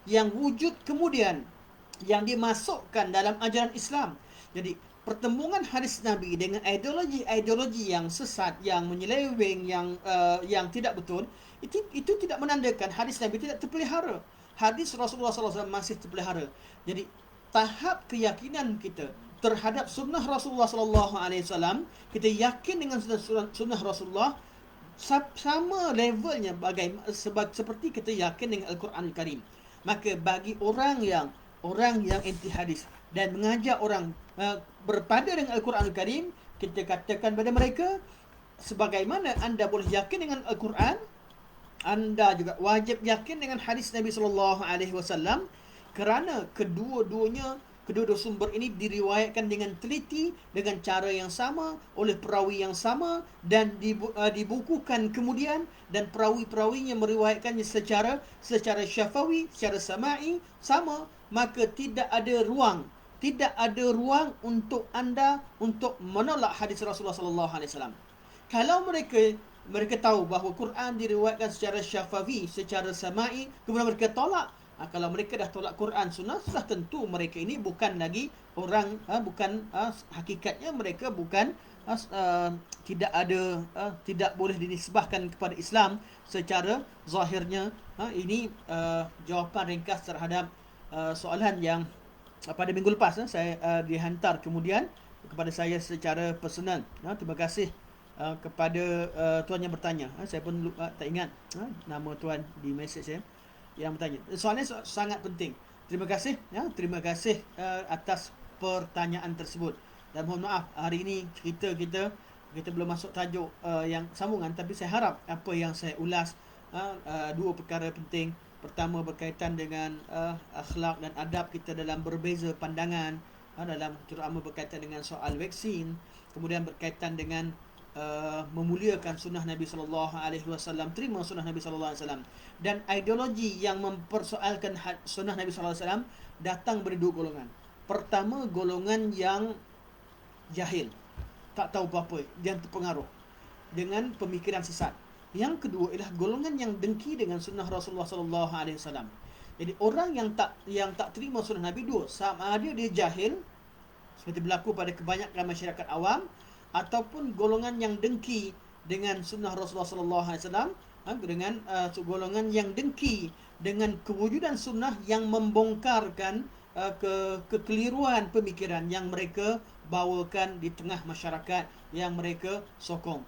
yang wujud kemudian, yang dimasukkan dalam ajaran Islam. Jadi pertembungan hadis Nabi dengan ideologi yang sesat, yang menyeleweng, yang tidak betul, itu tidak menandakan hadis Nabi tidak terpelihara. Hadis Rasulullah SAW masih terpelihara. Jadi tahap keyakinan kita terhadap sunnah Rasulullah SAW, kita yakin dengan sunnah Rasulullah sama levelnya seperti kita yakin dengan Al-Quran Al-Karim. Maka bagi orang yang anti hadis dan mengajak orang berpada dengan Al-Quran Al-Karim, kita katakan pada mereka, sebagaimana anda boleh yakin dengan Al-Quran, anda juga wajib yakin dengan hadis Nabi SAW, kerana kedua-dua sumber ini diriwayatkan dengan teliti, dengan cara yang sama, oleh perawi yang sama, dan dibukukan kemudian, dan perawi-perawinya meriwayatkannya secara syafawi, secara sama'i sama. Maka tidak ada ruang untuk anda untuk menolak hadis Rasulullah SAW. Kalau mereka tahu bahawa Quran diriwayatkan secara syafawi, secara sama'i, kemudian mereka tolak, kalau mereka dah tolak Quran Sunnah, sudah tentu mereka ini bukan lagi orang, hakikatnya mereka bukan tidak boleh dinisbahkan kepada Islam secara zahirnya. Ini jawapan ringkas terhadap soalan yang pada minggu lepas saya dihantar kemudian kepada saya secara personal. Terima kasih kepada tuan yang bertanya. Saya pun tak ingat nama tuan di mesej saya yang bertanya. Soalannya sangat penting. Terima kasih atas pertanyaan tersebut. Dan mohon maaf, hari ini cerita kita belum masuk tajuk yang sambungan, tapi saya harap apa yang saya ulas, dua perkara penting. Pertama, berkaitan dengan akhlak dan adab kita dalam berbeza pandangan, dalam terutama berkaitan dengan soal vaksin. Kemudian berkaitan dengan memuliakan sunnah Nabi SAW, terima sunnah Nabi SAW. Dan ideologi yang mempersoalkan sunnah Nabi SAW datang dari dua golongan. Pertama, golongan yang jahil, tak tahu apa-apa, yang terpengaruh dengan pemikiran sesat. Yang kedua ialah golongan yang dengki dengan sunnah Rasulullah SAW. Jadi orang yang tak terima sunnah Nabi dua, sama ada dia jahil seperti berlaku pada kebanyakan masyarakat awam, ataupun golongan yang dengki dengan sunnah Rasulullah sallallahu alaihi wasallam, dengan golongan yang dengki dengan kewujudan sunnah yang membongkarkan kekeliruan pemikiran yang mereka bawakan di tengah masyarakat, yang mereka sokong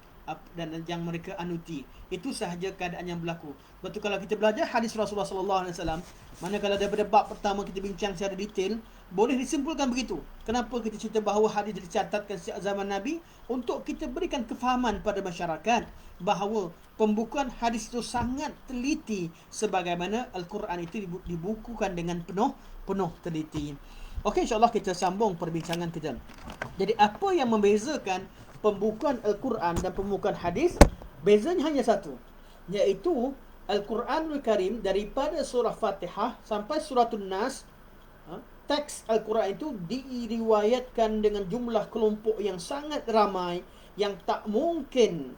dan yang mereka anuti. Itu sahaja keadaan yang berlaku. Betul, kalau kita belajar hadis Rasulullah sallallahu alaihi wasallam, manakala daripada bab pertama kita bincang secara detail, boleh disimpulkan begitu. Kenapa kita cerita bahawa hadis dicatatkan sejak zaman Nabi? Untuk kita berikan kefahaman pada masyarakat bahawa pembukuan hadis itu sangat teliti, sebagaimana Al-Quran itu dibukukan dengan penuh teliti. Okey, insyaAllah kita sambung perbincangan kita. Jadi apa yang membezakan pembukuan Al-Quran dan pembukuan hadis? Bezanya hanya satu, iaitu Al-Quranul Karim daripada surah Fatihah sampai suratul Nas, teks Al-Quran itu diriwayatkan dengan jumlah kelompok yang sangat ramai, yang tak mungkin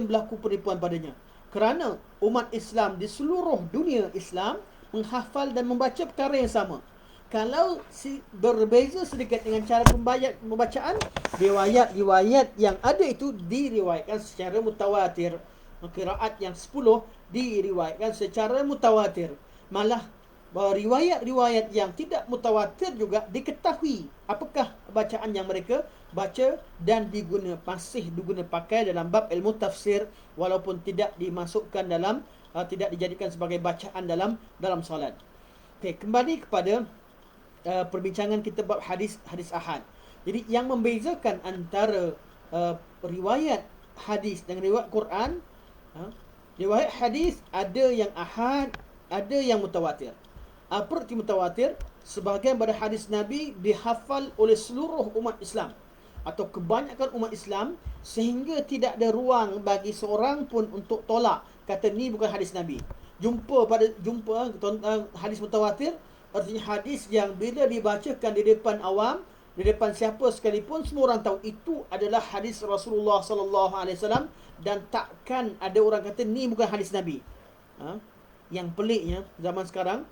berlaku penipuan padanya. Kerana umat Islam di seluruh dunia Islam menghafal dan membaca perkara yang sama. Kalau berbeza sedikit dengan cara pembacaan, riwayat yang ada itu diriwayatkan secara mutawatir. Qiraat yang 10 diriwayatkan secara mutawatir. Malah riwayat-riwayat yang tidak mutawatir juga diketahui apakah bacaan yang mereka baca dan masih digunakan pakai dalam bab ilmu tafsir, walaupun tidak dimasukkan dalam tidak dijadikan sebagai bacaan dalam solat. Okey, kembali kepada perbincangan kita bab hadis ahad. Jadi yang membezakan antara riwayat hadis dengan riwayat Quran, riwayat hadis ada yang ahad, ada yang mutawatir. Apa arti mutawatir? Sebahagian pada hadis Nabi dihafal oleh seluruh umat Islam atau kebanyakan umat Islam, sehingga tidak ada ruang bagi seorang pun untuk tolak, kata ni bukan hadis Nabi. Jumpa hadis mutawatir, artinya hadis yang bila dibacakan di depan awam, di depan siapa sekalipun, semua orang tahu itu adalah hadis Rasulullah sallallahu alaihi wasallam, dan takkan ada orang kata ni bukan hadis Nabi. Yang peliknya zaman sekarang,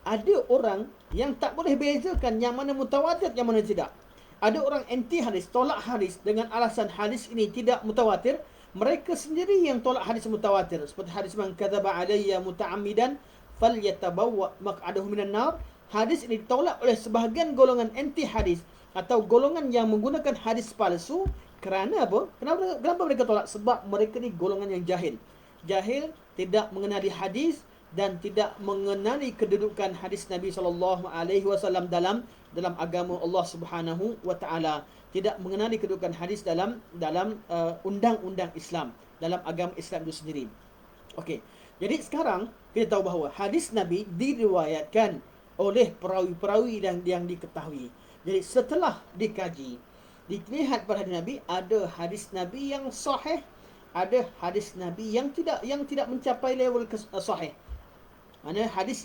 ada orang yang tak boleh bezakan yang mana mutawatir, yang mana tidak. Ada orang anti hadis, tolak hadis dengan alasan hadis ini tidak mutawatir. Mereka sendiri yang tolak hadis mutawatir, seperti hadis man kadzaba alayya muta'ammidan falyatabawwa maq'adahu minan nar. Hadis ini ditolak oleh sebahagian golongan anti hadis atau golongan yang menggunakan hadis palsu. Kerana apa? Kenapa mereka tolak? Sebab mereka ni golongan yang jahil, tidak mengenali hadis dan tidak mengenali kedudukan hadis Nabi sallallahu alaihi wasallam dalam agama Allah Subhanahu wa taala, tidak mengenali kedudukan hadis dalam undang-undang Islam, dalam agama Islam itu sendiri. Okey. Jadi sekarang kita tahu bahawa hadis Nabi diriwayatkan oleh perawi-perawi yang diketahui. Jadi setelah dikaji, dilihat pada hadis Nabi, ada hadis Nabi yang sahih, ada hadis Nabi yang tidak mencapai level sahih. Mana hadis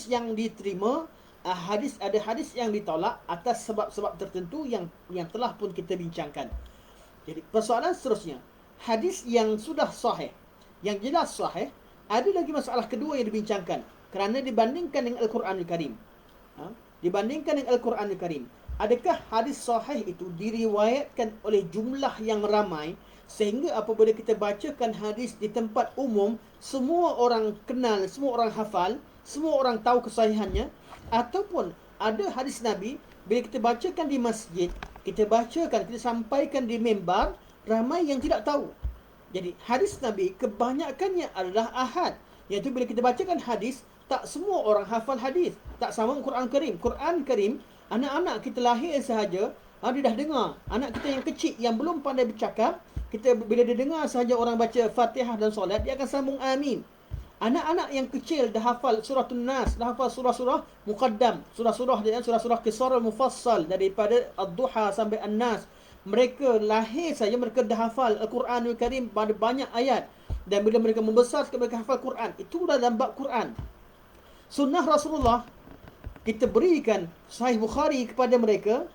yang diterima, ada hadis yang ditolak atas sebab-sebab tertentu yang telah pun kita bincangkan. Jadi persoalan seterusnya, hadis yang sudah sahih, yang jelas sahih, ada lagi masalah kedua yang dibincangkan, kerana dibandingkan dengan Al-Quranul Karim. Dibandingkan dengan Al-Quranul Karim, adakah hadis sahih itu diriwayatkan oleh jumlah yang ramai, sehingga apabila kita bacakan hadis di tempat umum, semua orang kenal, semua orang hafal, semua orang tahu kesahihannya? Ataupun ada hadis Nabi, bila kita bacakan di masjid, kita sampaikan di mimbar, ramai yang tidak tahu. Jadi hadis Nabi kebanyakannya adalah ahad, iaitu bila kita bacakan hadis, tak semua orang hafal hadis. Tak sama Quran Karim. Quran Karim, anak-anak kita lahir sahaja, dia dah dengar. Anak kita yang kecil yang belum pandai bercakap, bila dia dengar sahaja orang baca Fatihah dan solat, dia akan sambung amin. Anak-anak yang kecil dah hafal suratul Nas, dah hafal surah-surah muqaddam, surah-surah Qisar al-Mufassal, daripada Ad-Duha sampai An-Nas. Mereka lahir saja, mereka dah hafal Al-Quranul Karim pada banyak ayat. Dan bila mereka membesar, mereka hafal Quran. Itu dalam bab Quran. Sunnah Rasulullah, kita berikan Sahih Bukhari kepada mereka.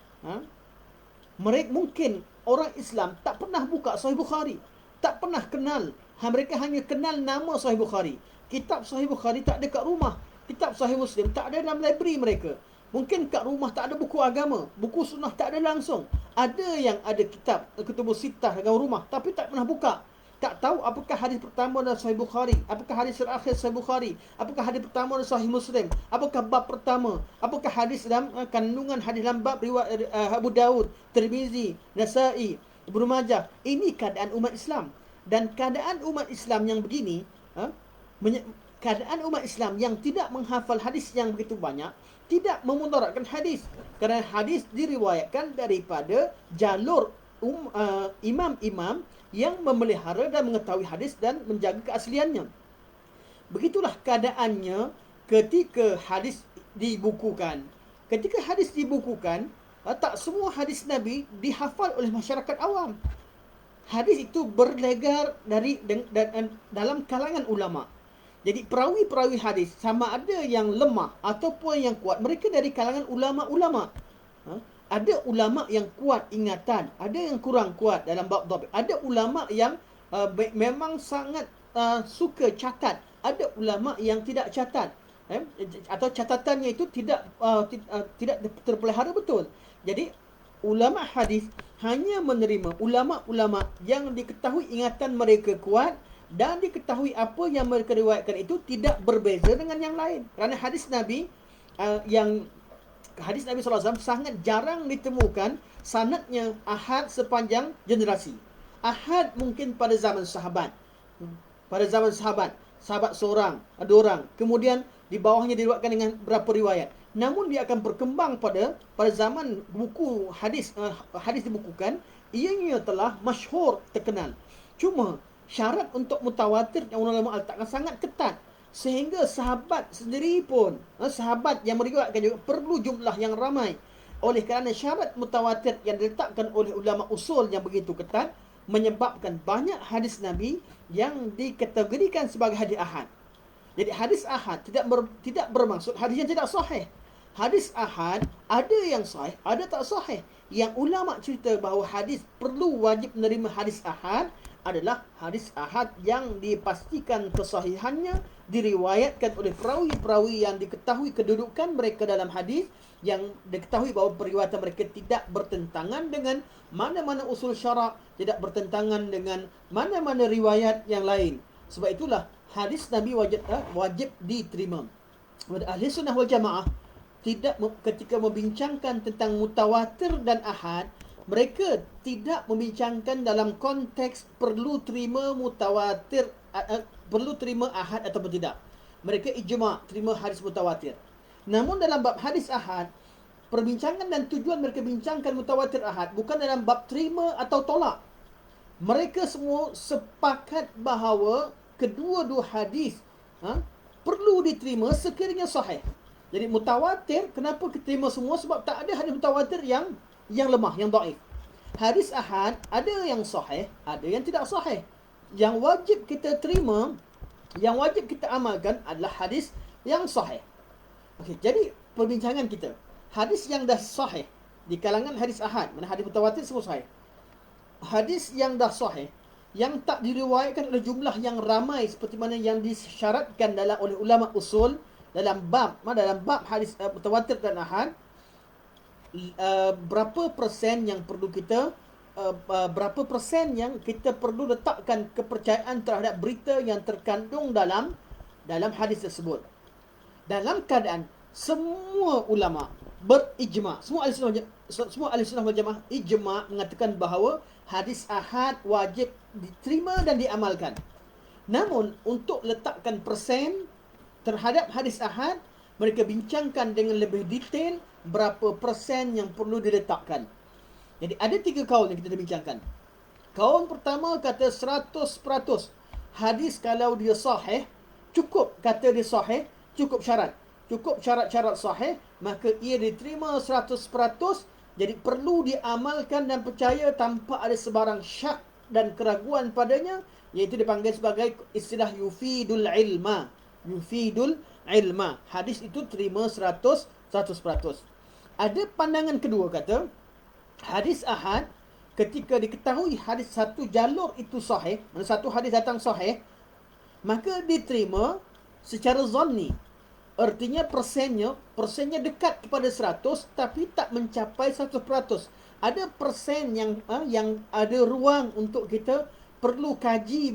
Mereka mungkin orang Islam tak pernah buka Sahih Bukhari, tak pernah kenal. Mereka hanya kenal nama Sahih Bukhari. Kitab Sahih Bukhari tak ada kat rumah. kitab Sahih Muslim tak ada dalam library mereka. Mungkin kat rumah tak ada buku agama, buku sunnah tak ada langsung. Ada yang ada kitab Kutubus Sittah dalam rumah tapi tak pernah buka. Tak tahu apakah hadis pertama dalam Sahih Bukhari, apakah hadis terakhir Sahih Bukhari, apakah hadis pertama dalam Sahih Muslim, apakah bab pertama, apakah hadis dalam kandungan hadis dalam bab riwayat Abu Daud, Tirmizi, Nasa'i, Ibnu Majah. Ini keadaan umat Islam. Dan keadaan umat Islam yang begini, keadaan umat Islam yang tidak menghafal hadis yang begitu banyak, tidak memudaratkan hadis. Kerana hadis diriwayatkan daripada jalur imam-imam yang memelihara dan mengetahui hadis dan menjaga keasliannya. Begitulah keadaannya ketika hadis dibukukan. Ketika hadis dibukukan, tak semua hadis Nabi dihafal oleh masyarakat awam. Hadis itu berlegar dalam kalangan ulama. Jadi perawi-perawi hadis sama ada yang lemah ataupun yang kuat, mereka dari kalangan ulama-ulama. Ada ulama yang kuat ingatan, ada yang kurang kuat dalam bab dhabit. Ada ulama yang memang sangat suka catat, ada ulama yang tidak catat, atau catatannya itu tidak terpelihara betul. Jadi ulama hadis hanya menerima ulama-ulama yang diketahui ingatan mereka kuat dan diketahui apa yang mereka riwayatkan itu tidak berbeza dengan yang lain. Kerana hadis Nabi hadis Nabi SAW sangat jarang ditemukan sanadnya ahad sepanjang generasi. Ahad mungkin pada zaman sahabat. Pada zaman sahabat seorang, ada orang. Kemudian di bawahnya diriwayatkan dengan berapa riwayat. Namun dia akan berkembang pada zaman buku hadis dibukukan, ianya telah masyhur, terkenal. Cuma syarat untuk mutawatir yang ulama letakkan sangat ketat. Sehingga sahabat sendiri pun, sahabat yang meriwayatkan juga perlu jumlah yang ramai. Oleh kerana syarat mutawatir yang diletakkan oleh ulama usul yang begitu ketat, menyebabkan banyak hadis Nabi yang dikategorikan sebagai hadis ahad. Jadi hadis ahad tidak bermaksud hadis yang tidak sahih. Hadis ahad ada yang sahih, ada tak sahih. Yang ulama cerita bahawa hadis perlu wajib menerima hadis ahad adalah hadis ahad yang dipastikan kesahihannya diriwayatkan oleh perawi-perawi yang diketahui kedudukan mereka dalam hadis, yang diketahui bahawa periwayatan mereka tidak bertentangan dengan mana-mana usul syarak, tidak bertentangan dengan mana-mana riwayat yang lain. Sebab itulah hadis Nabi wajib diterima. Ahli sunnah wal jamaah ketika membincangkan tentang mutawatir dan ahad, mereka tidak membincangkan dalam konteks perlu terima mutawatir, perlu terima ahad ataupun tidak. Mereka ijma' terima hadis mutawatir. Namun dalam bab hadis ahad, perbincangan dan tujuan mereka bincangkan mutawatir ahad bukan dalam bab terima atau tolak. Mereka semua sepakat bahawa kedua-dua hadis perlu diterima sekiranya sahih. Jadi mutawatir, kenapa kita terima semua? Sebab tak ada hadis mutawatir yang lemah, yang dhaif. Hadis ahad ada yang sahih, ada yang tidak sahih. Yang wajib kita terima, yang wajib kita amalkan adalah hadis yang sahih. Okey, jadi perbincangan kita, hadis yang dah sahih di kalangan hadis ahad, mana hadis mutawatir semua sahih. Hadis yang dah sahih, yang tak diriwayatkan oleh jumlah yang ramai seperti mana yang disyaratkan oleh ulama usul dalam bab hadis mutawatir dan ahad, berapa persen yang perlu kita letakkan kepercayaan terhadap berita yang terkandung dalam hadis tersebut. Dalam keadaan semua ulama berijma', semua ahli sunnah wal jamaah ijma' mengatakan bahawa hadis ahad wajib diterima dan diamalkan. Namun untuk letakkan persen terhadap hadis ahad, mereka bincangkan dengan lebih detail berapa persen yang perlu diletakkan. Jadi ada 3 kaul yang kita bincangkan. Kaul pertama kata 100% hadis kalau dia sahih, cukup kata dia sahih, cukup syarat-syarat sahih, maka ia diterima 100%. Jadi perlu diamalkan dan percaya tanpa ada sebarang syak dan keraguan padanya, iaitu dipanggil sebagai istilah yufidul ilma. Hadis itu terima 100%. Ada pandangan kedua kata, hadis ahad ketika diketahui hadis satu jalur itu sahih, mana satu hadis datang sahih, maka diterima secara zanni. Artinya persennya dekat kepada 100 tapi tak mencapai 100%. Ada persen yang ada ruang untuk kita perlu kaji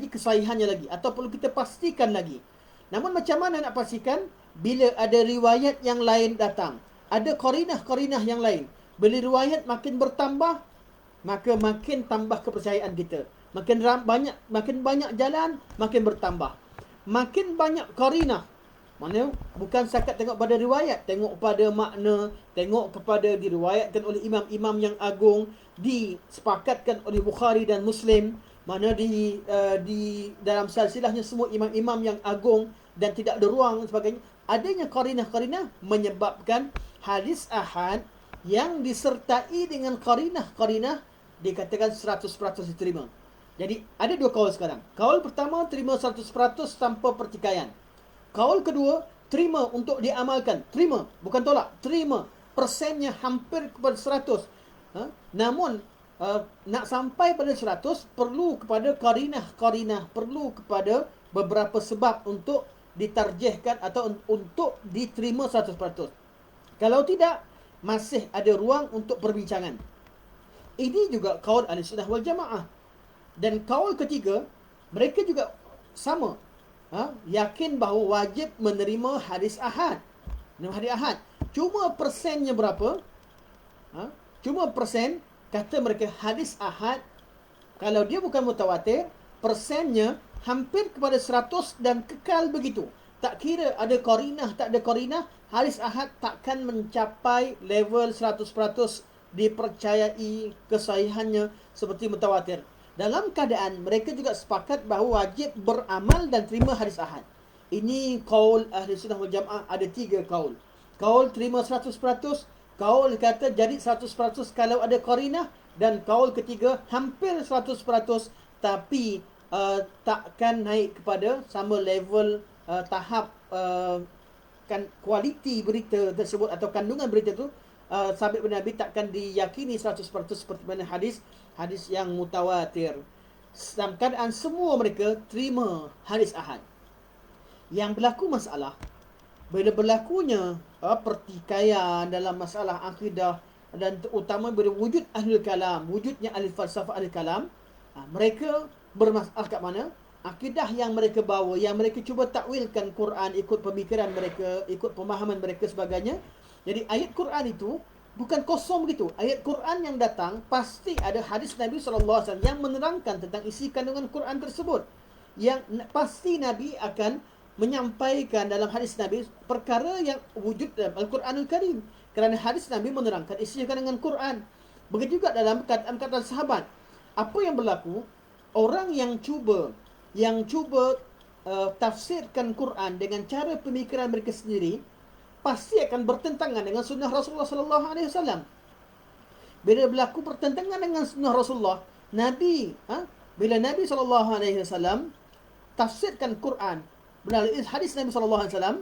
kesahihannya lagi atau perlu kita pastikan lagi. Namun macam mana nak pastikan? Bila ada riwayat yang lain datang, ada qarinah yang lain. Bila riwayat makin bertambah, maka makin tambah kepercayaan kita. Makin banyak jalan, makin bertambah. Makin banyak qarinah. Mana bukan setakat tengok pada riwayat, tengok pada makna, tengok kepada diriwayatkan oleh imam-imam yang agung, disepakatkan oleh Bukhari dan Muslim, mana di dalam silsilahnya semua imam-imam yang agung dan tidak ada ruang dan sebagainya. Adanya qarinah menyebabkan hadis ahad yang disertai dengan qarinah dikatakan 100% diterima. Jadi ada dua kaul sekarang. Kaul pertama terima 100% tanpa pertikaian. Kaul kedua, terima untuk diamalkan. Terima, bukan tolak. Terima. Persennya hampir kepada 100. Namun, nak sampai pada 100, perlu kepada qarinah. Perlu kepada beberapa sebab untuk ditarjihkan atau untuk diterima 100%. Kalau tidak, masih ada ruang untuk perbincangan. Ini juga kaul Ahlussunnah wal Jamaah. Dan kaul ketiga, mereka juga sama. Yakin bahawa wajib menerima hadis ahad. Cuma persennya berapa? Cuma persen, kata mereka hadis ahad, kalau dia bukan mutawatir, persennya hampir kepada 100 dan kekal begitu. Tak kira ada qarinah, tak ada qarinah, hadis ahad takkan mencapai level 100% dipercayai kesahihannya seperti mutawatir. Dalam keadaan mereka juga sepakat bahawa wajib beramal dan terima hadis ahad. Ini kaul Ahlussunnah wal Jamaah, ada 3 kaul. Kaul terima 100%, kaul kata jadi 100% kalau ada qarinah, dan kaul ketiga hampir 100% tapi takkan naik kepada sama level tahap kan kualiti berita tersebut atau kandungan berita tu sabit bin Nabi takkan diyakini 100% seperti mana hadis yang mutawatir. Dalam keadaan semua mereka terima hadis ahad. Yang berlaku masalah bila berlakunya pertikaian dalam masalah akidah dan terutama bila wujud ahlul kalam, wujudnya ahli falsafah ahli kalam, mereka bermasalah kat mana? Akidah yang mereka bawa, yang mereka cuba takwilkan Quran ikut pemikiran mereka, ikut pemahaman mereka sebagainya. Jadi ayat Quran itu bukan kosong begitu. Ayat Quran yang datang pasti ada hadis Nabi SAW yang menerangkan tentang isi kandungan Quran tersebut. Yang pasti Nabi akan menyampaikan dalam hadis Nabi perkara yang wujud dalam Al-Quranul Karim. Kerana hadis Nabi menerangkan isi kandungan Quran. Begitu juga dalam perkataan sahabat. Apa yang berlaku? Orang yang cuba tafsirkan Quran dengan cara pemikiran mereka sendiri, pasti akan bertentangan dengan sunnah Rasulullah sallallahu alaihi wasallam. Bila berlaku pertentangan dengan sunnah Rasulullah, bila Nabi sallallahu alaihi wasallam tafsirkan Quran melalui hadis Nabi sallallahu alaihi wasallam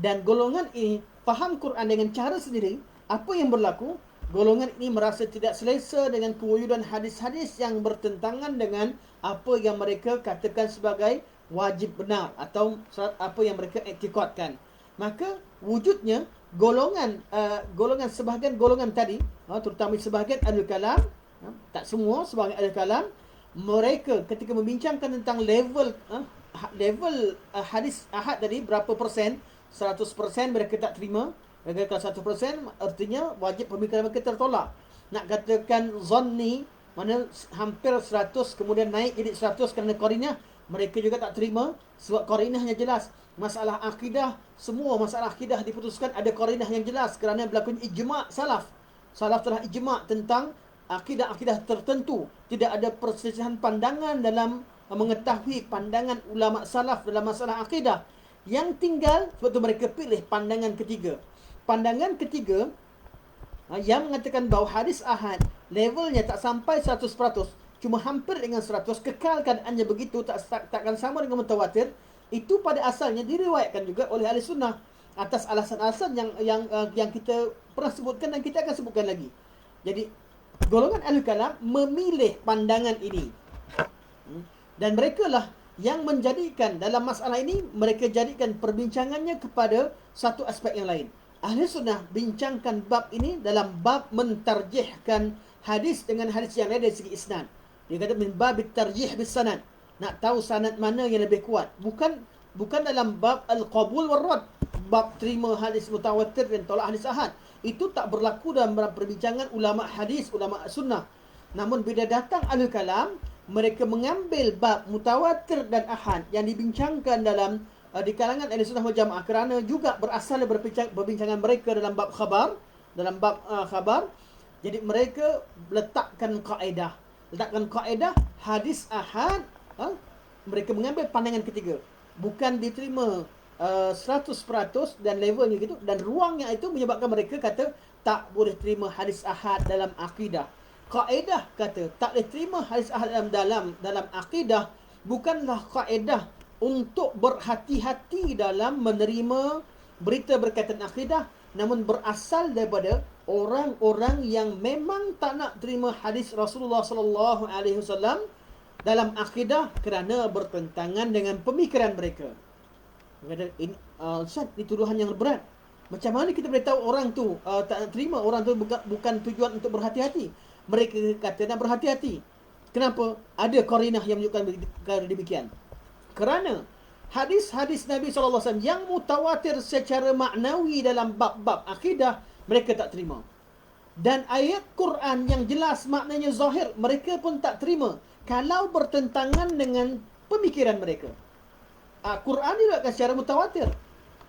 dan golongan ini faham Quran dengan cara sendiri, apa yang berlaku? Golongan ini merasa tidak selesa dengan kewujudan hadis-hadis yang bertentangan dengan apa yang mereka katakan sebagai wajib benar atau apa yang mereka iktikadkan. Maka wujudnya sebahagian golongan tadi, terutama sebahagian ahlul kalam, tak semua, sebahagian ahlul kalam, mereka ketika membincangkan tentang level hadis ahad tadi berapa persen, 100% mereka tak terima. Mereka kata 100% artinya wajib pemikiran mereka tertolak. Nak katakan zanni, mana hampir 100 kemudian naik jadi 100 kerana qarinah, mereka juga tak terima sebab qarinahnya jelas. Masalah akidah, semua masalah akidah diputuskan ada qarinah yang jelas kerana berlaku ijma' salaf. Salaf telah ijma' tentang akidah-akidah tertentu. Tidak ada perselisihan pandangan dalam mengetahui pandangan ulama salaf dalam masalah akidah. Yang tinggal sebab tu mereka pilih pandangan ketiga. Pandangan ketiga yang mengatakan bahawa hadis ahad levelnya tak sampai 100%, cuma hampir dengan 100, kekal keadaannya begitu, takkan sama dengan mutawatir. Itu pada asalnya diriwayatkan juga oleh ahli sunnah atas alasan-alasan yang kita pernah sebutkan dan kita akan sebutkan lagi. Jadi golongan ahli kalam memilih pandangan ini, dan mereka lah yang menjadikan dalam masalah ini mereka jadikan perbincangannya kepada satu aspek yang lain. Ahli sunnah bincangkan bab ini dalam bab mentarjihkan hadis dengan hadis yang lain dari segi isnad. Dia kata min babit tarjih bis sanad. Nak tahu sanad mana yang lebih kuat. Bukan dalam bab al-qabul wal rad. Bab terima hadis mutawatir dan tolak hadis ahad. Itu tak berlaku dalam perbincangan ulama hadis, ulama sunnah. Namun bila datang ahli kalam, mereka mengambil bab mutawatir dan ahad yang dibincangkan dalam di kalangan ahli sunnah wal jamaah, kerana juga berasal dari perbincangan mereka dalam bab khabar, khabar. Jadi mereka letakkan kaedah hadis ahad. Mereka mengambil pandangan ketiga, bukan diterima 100% dan levelnya gitu, dan ruangnya itu menyebabkan mereka kata tak boleh terima hadis ahad dalam akidah. Kaedah kata tak boleh terima hadis ahad dalam akidah bukanlah kaedah untuk berhati-hati dalam menerima berita berkaitan akidah, namun berasal daripada orang-orang yang memang tak nak terima hadis Rasulullah sallallahu alaihi wasallam dalam akidah kerana bertentangan dengan pemikiran mereka. Kata ini Ustaz, ini tuduhan yang berat. Macam mana kita boleh tahu orang tu tak nak terima? Orang tu bukan tujuan untuk berhati-hati. Mereka kata nak berhati-hati. Kenapa? Ada qarinah yang menunjukkan demikian. Kerana hadis-hadis Nabi SAW yang mutawatir secara maknawi dalam bab-bab akidah, mereka tak terima. Dan ayat Quran yang jelas maknanya zahir, mereka pun tak terima kalau bertentangan dengan pemikiran mereka. Quran diriwayatkan secara mutawatir.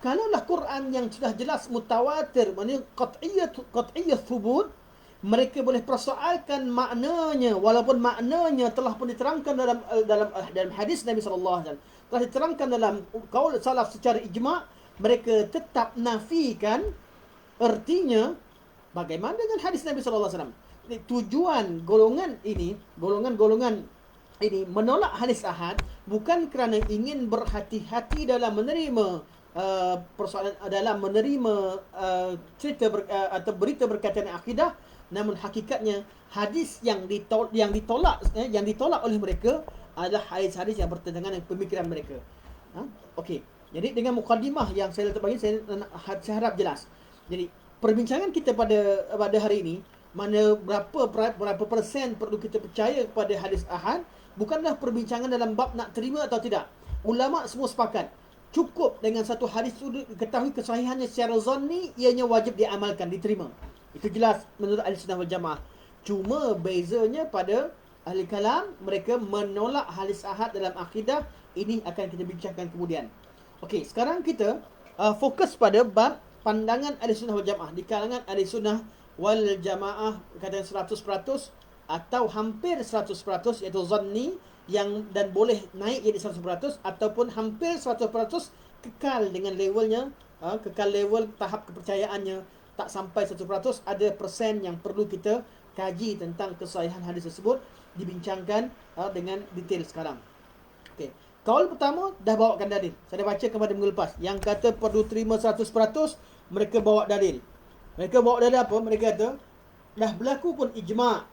Kalaulah Quran yang sudah jelas mutawatir, maknanya qat'iyyah thubut, mereka boleh persoalkan maknanya, walaupun maknanya telah pun diterangkan dalam hadis Nabi sallallahu alaihi wasallam, telah diterangkan dalam qaul salaf secara ijma', mereka tetap nafikan ertinya. Bagaimana dengan hadis Nabi sallallahu alaihi wasallam? Tujuan golongan ini menolak hadis ahad bukan kerana ingin berhati-hati dalam menerima persoalan, dalam menerima cerita atau berita berkaitan akidah, namun hakikatnya hadis yang ditolak oleh mereka adalah hadis-hadis yang bertentangan dengan pemikiran mereka. Okey. Jadi dengan mukadimah yang saya letak bagi, saya harap jelas. Jadi perbincangan kita pada hari ini, mana berapa persen perlu kita percaya kepada hadis ahad, bukanlah perbincangan dalam bab nak terima atau tidak. Ulama semua sepakat, cukup dengan satu hadis itu diketahui kesahihannya secara zanni, ianya wajib diamalkan, diterima. Itu jelas menurut ahli sunnah wal jamaah. Cuma bezanya pada ahli kalam, mereka menolak hadis ahad dalam akidah. Ini akan kita bincangkan kemudian. Okey, sekarang kita fokus pada bab pandangan ahli sunnah wal jamaah. Di kalangan ahli sunnah wal jamaah kata 100% atau hampir 100%, iaitu zanni dan boleh naik jadi 100%, ataupun hampir 100% kekal dengan levelnya, kekal level tahap kepercayaannya tak sampai 100%. Ada persen yang perlu kita kaji tentang kesahihan hadis tersebut, dibincangkan dengan detail sekarang. Okey. Kaul pertama dah bawakan dalil. Saya dah baca kepada minggu lepas. Yang kata perlu terima 100%, mereka bawa dalil. Mereka bawa dalil apa? Mereka kata dah berlaku pun ijma'.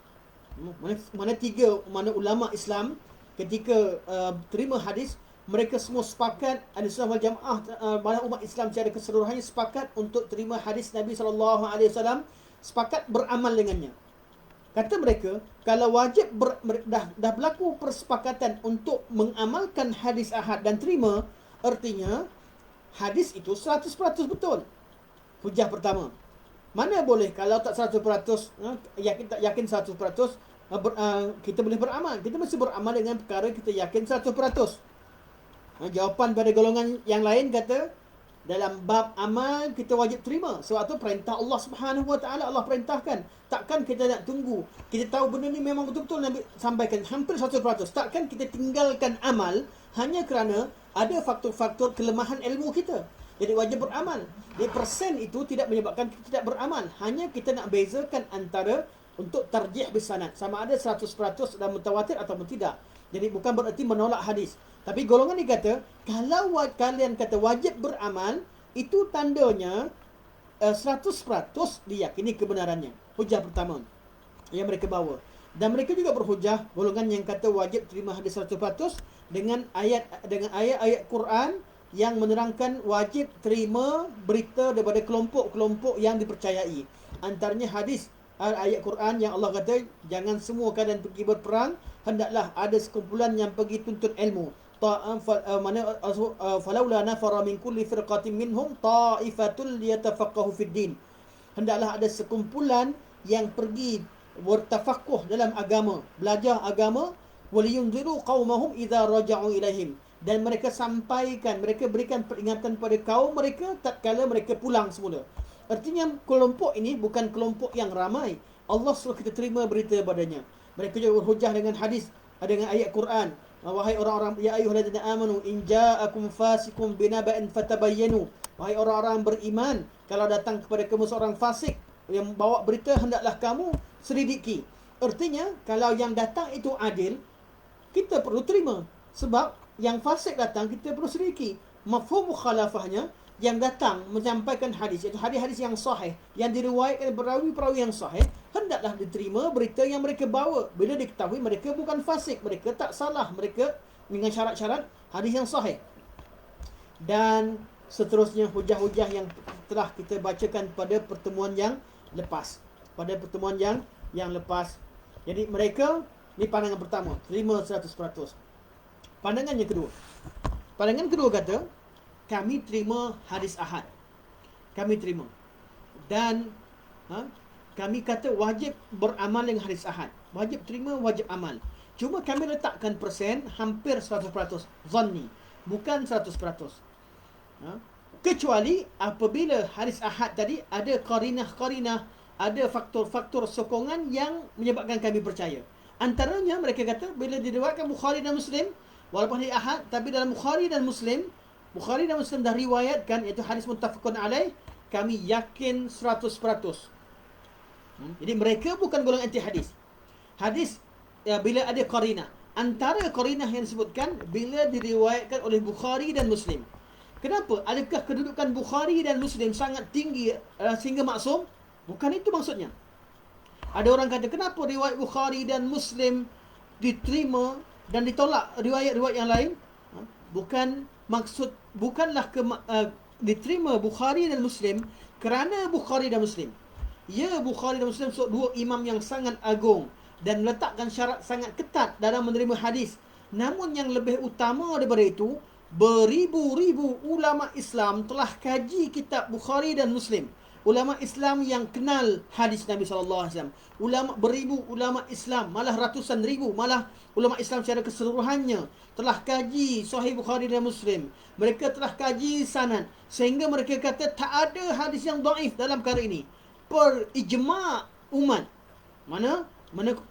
Mana ulama Islam ketika terima hadis, mereka semua sepakat, ahli sunnah wal jamaah, mana umat Islam secara keseluruhannya sepakat untuk terima hadis Nabi SAW, sepakat beramal dengannya. Kata mereka, kalau wajib dah berlaku persepakatan untuk mengamalkan hadis ahad dan terima, artinya hadis itu 100% betul. Hujah pertama. Mana boleh kalau tak 100%, tak yakin 100%, kita boleh beramal. Kita mesti beramal dengan perkara kita yakin 100%. Jawapan pada golongan yang lain kata, dalam bab amal kita wajib terima. Sebab tu perintah Allah Subhanahu Wa Taala, Allah perintahkan. Takkan kita nak tunggu, kita tahu benda ni memang betul-betul Nabi sampaikan hampir 100%. Takkan kita tinggalkan amal hanya kerana ada faktor-faktor kelemahan ilmu kita. Jadi wajib beramal. Jadi persen itu tidak menyebabkan kita tidak beramal. Hanya kita nak bezakan antara untuk tarjih bisanad, sama ada 100% dan mutawatir ataupun tidak. Jadi bukan bererti menolak hadis. Tapi golongan ni kata, kalau kalian kata wajib beramal, itu tandanya 100% diyakini kebenarannya. Hujah pertama yang mereka bawa. Dan mereka juga berhujah, golongan yang kata wajib terima hadis 100%, dengan ayat-ayat Quran yang menerangkan wajib terima berita daripada kelompok-kelompok yang dipercayai. Antaranya hadis ayat Quran yang Allah kata, jangan semua kalian pergi berperang, hendaklah ada sekumpulan yang pergi tuntut ilmu. Falaula nafara min kulli firqatin minhum ta'ifatul liyatafaqahu fid din. Hendaklah ada sekumpulan yang pergi bertafakuh dalam agama, belajar agama, waliyunziru qaumahum idza raja'u ilaihim, dan mereka sampaikan, mereka berikan peringatan pada kaum mereka tatkala mereka pulang semula. Artinya kelompok ini bukan kelompok yang ramai. Allah suruh kita terima berita padanya. Mereka juga berhujah dengan hadis, dengan ayat Quran. Wahai orang-orang, ya ayyuhalladzina amanu in ja'akum fasiqun binaba'in fatabayyanu. Wahai orang-orang beriman, kalau datang kepada kamu seorang fasik yang bawa berita, hendaklah kamu selidiki. Artinya kalau yang datang itu adil, kita perlu terima. Sebab yang fasik datang, kita perlu selidiki. Mafhum mukhalafahnya, yang datang menyampaikan hadis, iaitu hadis-hadis yang sahih, yang diriwayatkan perawi-perawi yang sahih, hendaklah diterima berita yang mereka bawa. Bila diketahui mereka bukan fasik, mereka tak salah, mereka dengan syarat-syarat hadis yang sahih. Dan seterusnya hujah-hujah yang telah kita bacakan pada pertemuan yang lepas. Jadi mereka, ni pandangan pertama, terima 100%. Pandangan yang kedua. Pandangan kedua kata, kami terima hadis ahad. Kami terima. Dan kami kata wajib beramal dengan hadis ahad. Wajib terima, wajib amal. Cuma kami letakkan persen hampir 100%. Zanni. Bukan 100%. Kecuali apabila hadis ahad tadi ada qarinah-qarinah, ada faktor-faktor sokongan yang menyebabkan kami percaya. Antaranya mereka kata bila diriwayatkan Bukhari dan Muslim, walaupun hadis ahad, tapi dalam Bukhari dan Muslim dah riwayatkan, iaitu hadis muttafaqun alaih, kami yakin 100%. Jadi mereka bukan golongan anti hadis. Hadis bila ada qarinah. Antara qarinah yang disebutkan bila diriwayatkan oleh Bukhari dan Muslim. Kenapa? Adakah kedudukan Bukhari dan Muslim sangat tinggi sehingga maksum? Bukan itu maksudnya. Ada orang kata, kenapa riwayat Bukhari dan Muslim diterima dan ditolak riwayat-riwayat yang lain? Bukanlah diterima Bukhari dan Muslim kerana Bukhari dan Muslim. Ya, Bukhari dan Muslim dua imam yang sangat agung dan meletakkan syarat sangat ketat dalam menerima hadis. Namun yang lebih utama daripada itu, beribu-ribu ulama Islam telah kaji kitab Bukhari dan Muslim. Ulama Islam yang kenal hadis Nabi SAW. Beribu ulama Islam, malah ratusan ribu, malah ulama Islam secara keseluruhannya telah kaji Sahih Bukhari dan Muslim. Mereka telah kaji sanad, sehingga mereka kata tak ada hadis yang dhaif dalam perkara ini. Per ijma' umat. Mana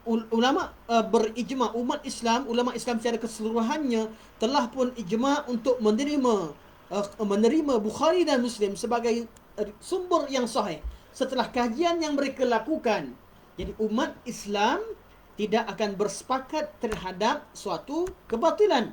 ulama berijma', umat Islam, ulama Islam secara keseluruhannya telah pun ijma' untuk menerima Bukhari dan Muslim sebagai sumber yang sahih setelah kajian yang mereka lakukan. Jadi umat Islam tidak akan bersepakat terhadap suatu kebatilan.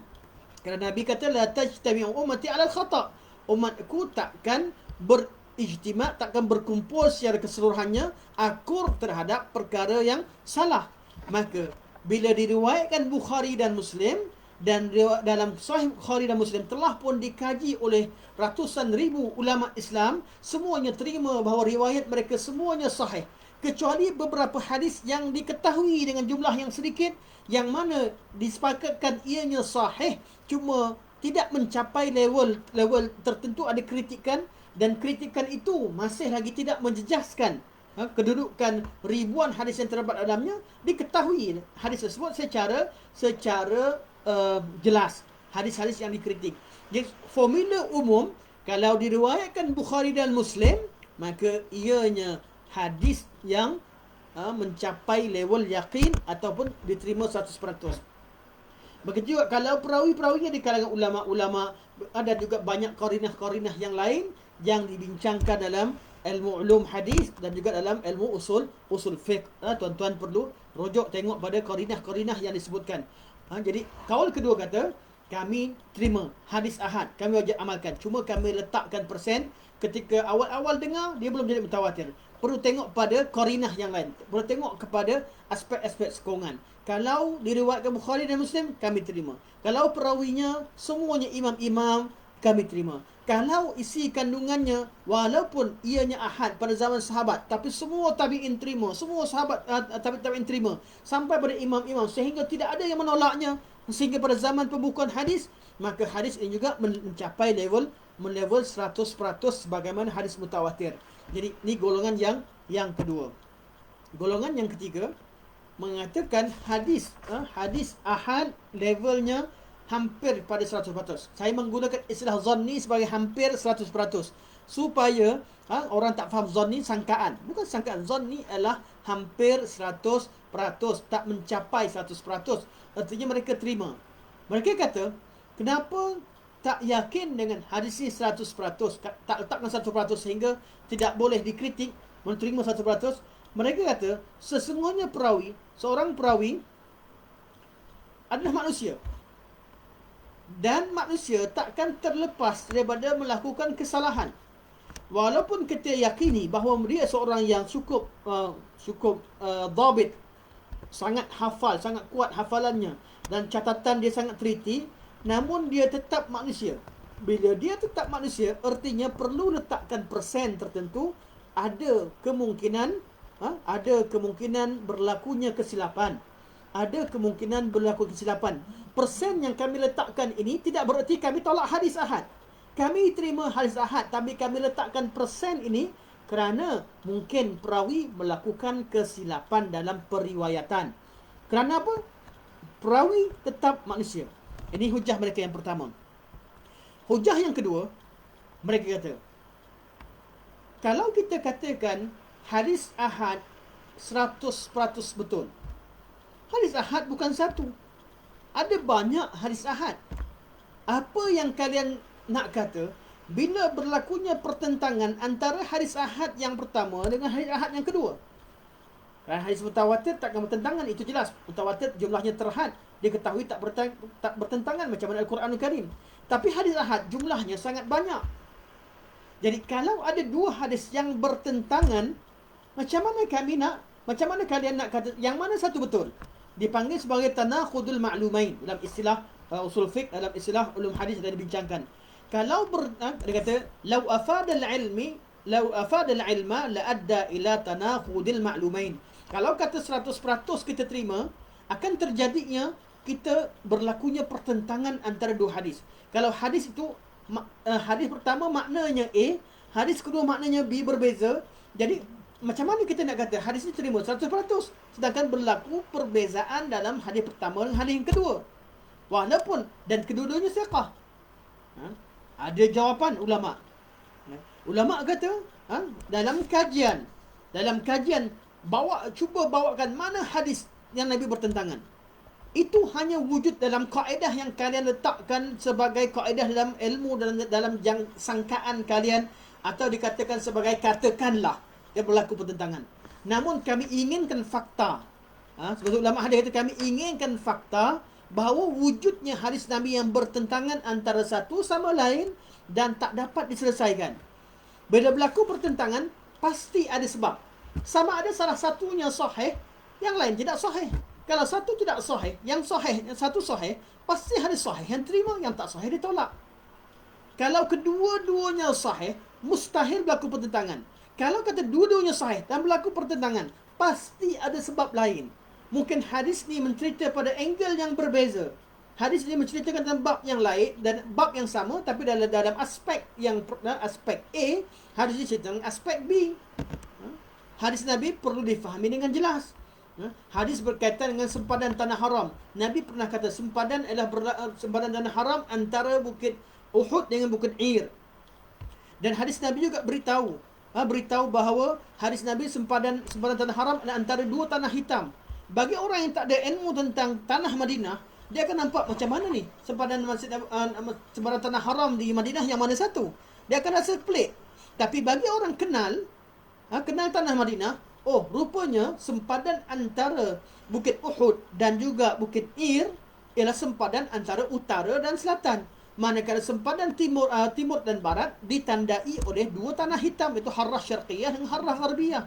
Kerana Nabi kata la tajtami'u ummati 'ala al-khata'. Umatku takkan berijtima', takkan berkumpul secara keseluruhannya akur terhadap perkara yang salah. Maka bila diriwayatkan Bukhari dan Muslim, dan dalam Sahih Bukhari dan Muslim telah pun dikaji oleh ratusan ribu ulama Islam, semuanya terima bahawa riwayat mereka semuanya sahih, kecuali beberapa hadis yang diketahui dengan jumlah yang sedikit, yang mana disepakatkan ianya sahih, cuma tidak mencapai level tertentu, ada kritikan, dan kritikan itu masih lagi tidak menjejaskan kedudukan ribuan hadis yang terdapat dalamnya. Diketahui hadis tersebut secara jelas, hadis-hadis yang dikritik. Jadi formula umum, kalau diriwayatkan Bukhari dan Muslim, maka ianya hadis yang mencapai level yakin ataupun diterima 100%. Begitu juga kalau perawi-perawinya di kalangan ulama-ulama, ada juga banyak qarinah-qarinah yang lain yang dibincangkan dalam ilmu ulum hadis dan juga dalam ilmu usul fiqh. Tuan-tuan perlu rujuk tengok pada qarinah-qarinah yang disebutkan. Jadi kaul kedua kata, kami terima. Hadis ahad kami wajib amalkan. Cuma kami letakkan persen. Ketika awal-awal dengar, dia belum jadi mutawatir. Perlu tengok pada qarinah yang lain. Perlu tengok kepada aspek-aspek sokongan. Kalau diriwayatkan Bukhari dan Muslim, kami terima. Kalau perawinya semuanya imam-imam, kami terima. Kalau isi kandungannya, walaupun ianya ahad pada zaman sahabat, tapi semua tabi'in terima, semua sahabat tabi'in terima, sampai pada imam-imam, sehingga tidak ada yang menolaknya, sehingga pada zaman pembukuan hadis, maka hadis ini juga mencapai level 100% sebagaimana hadis mutawatir. Jadi ini golongan yang kedua. Golongan yang ketiga mengatakan hadis ahad levelnya hampir pada 100%. Saya menggunakan istilah zanni sebagai hampir 100%, supaya orang tak faham zanni sangkaan. Bukan sangkaan, zanni adalah hampir 100%, tak mencapai 100%. Artinya mereka terima. Mereka kata, kenapa tak yakin dengan hadis ini 100%, tak letakkan 100% sehingga tidak boleh dikritik, menerima 100%. Mereka kata, sesungguhnya seorang perawi adalah manusia. Dan manusia takkan terlepas daripada melakukan kesalahan. Walaupun kita yakini bahawa dia seorang yang cukup dhabit, sangat hafal, sangat kuat hafalannya, dan catatan dia sangat teliti, namun dia tetap manusia. Bila dia tetap manusia, artinya perlu letakkan persen tertentu. Ada kemungkinan berlakunya kesilapan. Ada kemungkinan berlaku kesilapan. Persen yang kami letakkan ini tidak bererti kami tolak hadis ahad. Kami terima hadis ahad, tapi kami letakkan persen ini kerana mungkin perawi melakukan kesilapan dalam periwayatan. Kerana apa? Perawi tetap manusia. Ini hujah mereka yang pertama. Hujah yang kedua, mereka kata, kalau kita katakan hadis ahad 100% betul, hadis ahad bukan satu. Ada banyak hadis ahad. Apa yang kalian nak kata bila berlakunya pertentangan antara hadis ahad yang pertama dengan hadis ahad yang kedua? Kerana hadis mutawatir takkan bertentangan, itu jelas. Mutawatir jumlahnya terhad, diketahui tak bertentangan macam mana Al-Quranul Karim. Tapi hadis ahad jumlahnya sangat banyak. Jadi kalau ada dua hadis yang bertentangan, macam mana kalian nak kata yang mana satu betul? Dipanggil sebagai tanakhudul ma'lumain dalam istilah usul fiqh, dalam istilah ulum hadis yang dibincangkan. Kalau dia kata law afada al-ilma la adda ila tanakhudil ma'lumain. Kalau kata 100% kita terima, akan terjadinya kita berlakunya pertentangan antara dua hadis. Kalau hadis itu hadis pertama maknanya A, hadis kedua maknanya B berbeza, jadi macam mana kita nak kata hadis ini terima 100%, sedangkan berlaku perbezaan dalam hadis pertama dan hadis yang kedua. Walaupun dan kedua-duanya siqah. Ada jawapan ulama. Ulama kata dalam kajian cuba bawakan mana hadis yang Nabi bertentangan. Itu hanya wujud dalam kaedah yang kalian letakkan sebagai kaedah dalam ilmu, dalam sangkaan kalian, atau dikatakan sebagai katakanlah yang berlaku pertentangan. Namun kami inginkan fakta. Sebagai ulama hadis kata, kami inginkan fakta bahawa wujudnya hadis Nabi yang bertentangan antara satu sama lain dan tak dapat diselesaikan. Bila berlaku pertentangan, pasti ada sebab. Sama ada salah satunya sahih, yang lain tidak sahih. Kalau satu tidak sahih, yang satu sahih, pasti hadis sahih yang terima, yang tak sahih ditolak. Kalau kedua-duanya sahih, mustahil berlaku pertentangan. Kalau kata dua-duanya sahih dan berlaku pertentangan, pasti ada sebab lain. Mungkin hadis ni mencerita pada angle yang berbeza. Hadis ni menceritakan tentang bab yang lain dan bab yang sama, tapi dalam aspek aspek A, hadis ni cerita tentang aspek B. Hadis Nabi perlu difahami dengan jelas. Hadis berkaitan dengan sempadan tanah haram. Nabi pernah kata sempadan adalah sempadan tanah haram antara bukit Uhud dengan bukit Ir. Dan hadis Nabi juga beritahu bahawa hadis Nabi sempadan tanah haram adalah antara dua tanah hitam. Bagi orang yang tak ada ilmu tentang tanah Madinah, dia akan nampak macam mana ni sempadan tanah haram di Madinah yang mana satu. Dia akan rasa pelik. Tapi bagi orang kenal tanah Madinah, oh rupanya sempadan antara bukit Uhud dan juga bukit Ir ialah sempadan antara utara dan selatan. Manakala sempadan timur dan barat ditandai oleh dua tanah hitam, iaitu Harrah Syarqiyah dan Harrah Gharbiyah.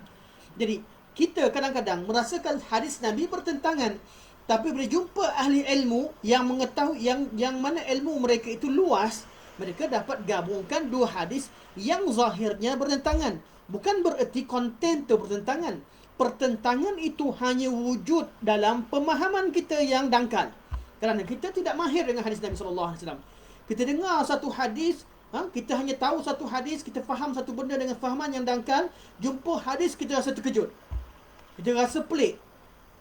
Jadi kita kadang-kadang merasakan hadis Nabi bertentangan, tapi bila jumpa ahli ilmu yang mengetahui yang mana ilmu mereka itu luas, mereka dapat gabungkan dua hadis yang zahirnya bertentangan. Bukan bererti konten itu bertentangan. Pertentangan itu hanya wujud dalam pemahaman kita yang dangkal. Kerana kita tidak mahir dengan hadis Nabi SAW. Kita dengar satu hadis, kita hanya tahu satu hadis, kita faham satu benda dengan fahaman yang dangkal. Jumpa hadis, kita rasa terkejut. Kita rasa pelik.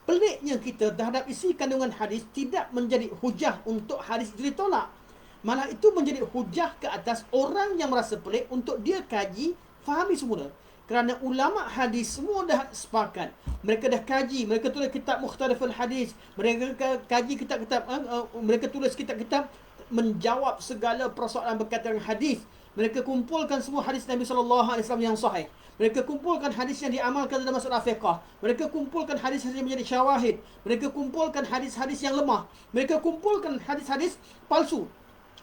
Peliknya kita terhadap isi kandungan hadis tidak menjadi hujah untuk hadis itu ditolak. Malah itu menjadi hujah ke atas orang yang merasa pelik untuk dia kaji, fahami semula. Kerana ulama hadis semua dah sepakat. Mereka dah kaji, mereka tulis kitab Mukhtaliful Hadis, mereka kaji kitab-kitab, mereka tulis kitab-kitab menjawab segala persoalan berkaitan dengan hadis. Mereka kumpulkan semua hadis Nabi SAW yang sahih. Mereka kumpulkan hadis yang diamalkan dalam masalah fiqh. Mereka kumpulkan hadis-hadis yang menjadi syawahid. Mereka kumpulkan hadis-hadis yang lemah. Mereka kumpulkan hadis-hadis palsu.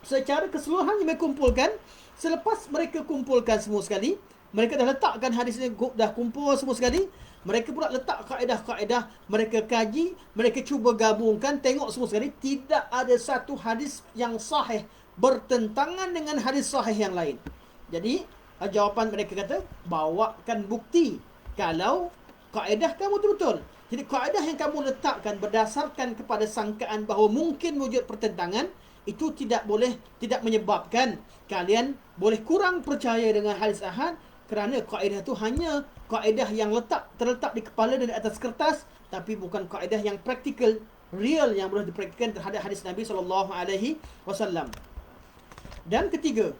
Secara keseluruhan mereka kumpulkan. Selepas mereka kumpulkan semua sekali, mereka dah letakkan hadis ini, dah kumpul semua sekali. Mereka pula letak kaedah-kaedah, mereka kaji, mereka cuba gabungkan, tengok semua sekali. Tidak ada satu hadis yang sahih bertentangan dengan hadis sahih yang lain. Jadi, jawapan mereka kata, bawakan bukti kalau kaedah kamu betul-betul. Jadi, kaedah yang kamu letakkan berdasarkan kepada sangkaan bahawa mungkin wujud pertentangan, itu tidak menyebabkan kalian boleh kurang percaya dengan hadis ahad, kerana kaedah itu hanya kaedah yang terletak di kepala dan di atas kertas, tapi bukan kaedah yang praktikal, real, yang boleh dipraktikkan terhadap hadis Nabi SAW. Dan ketiga,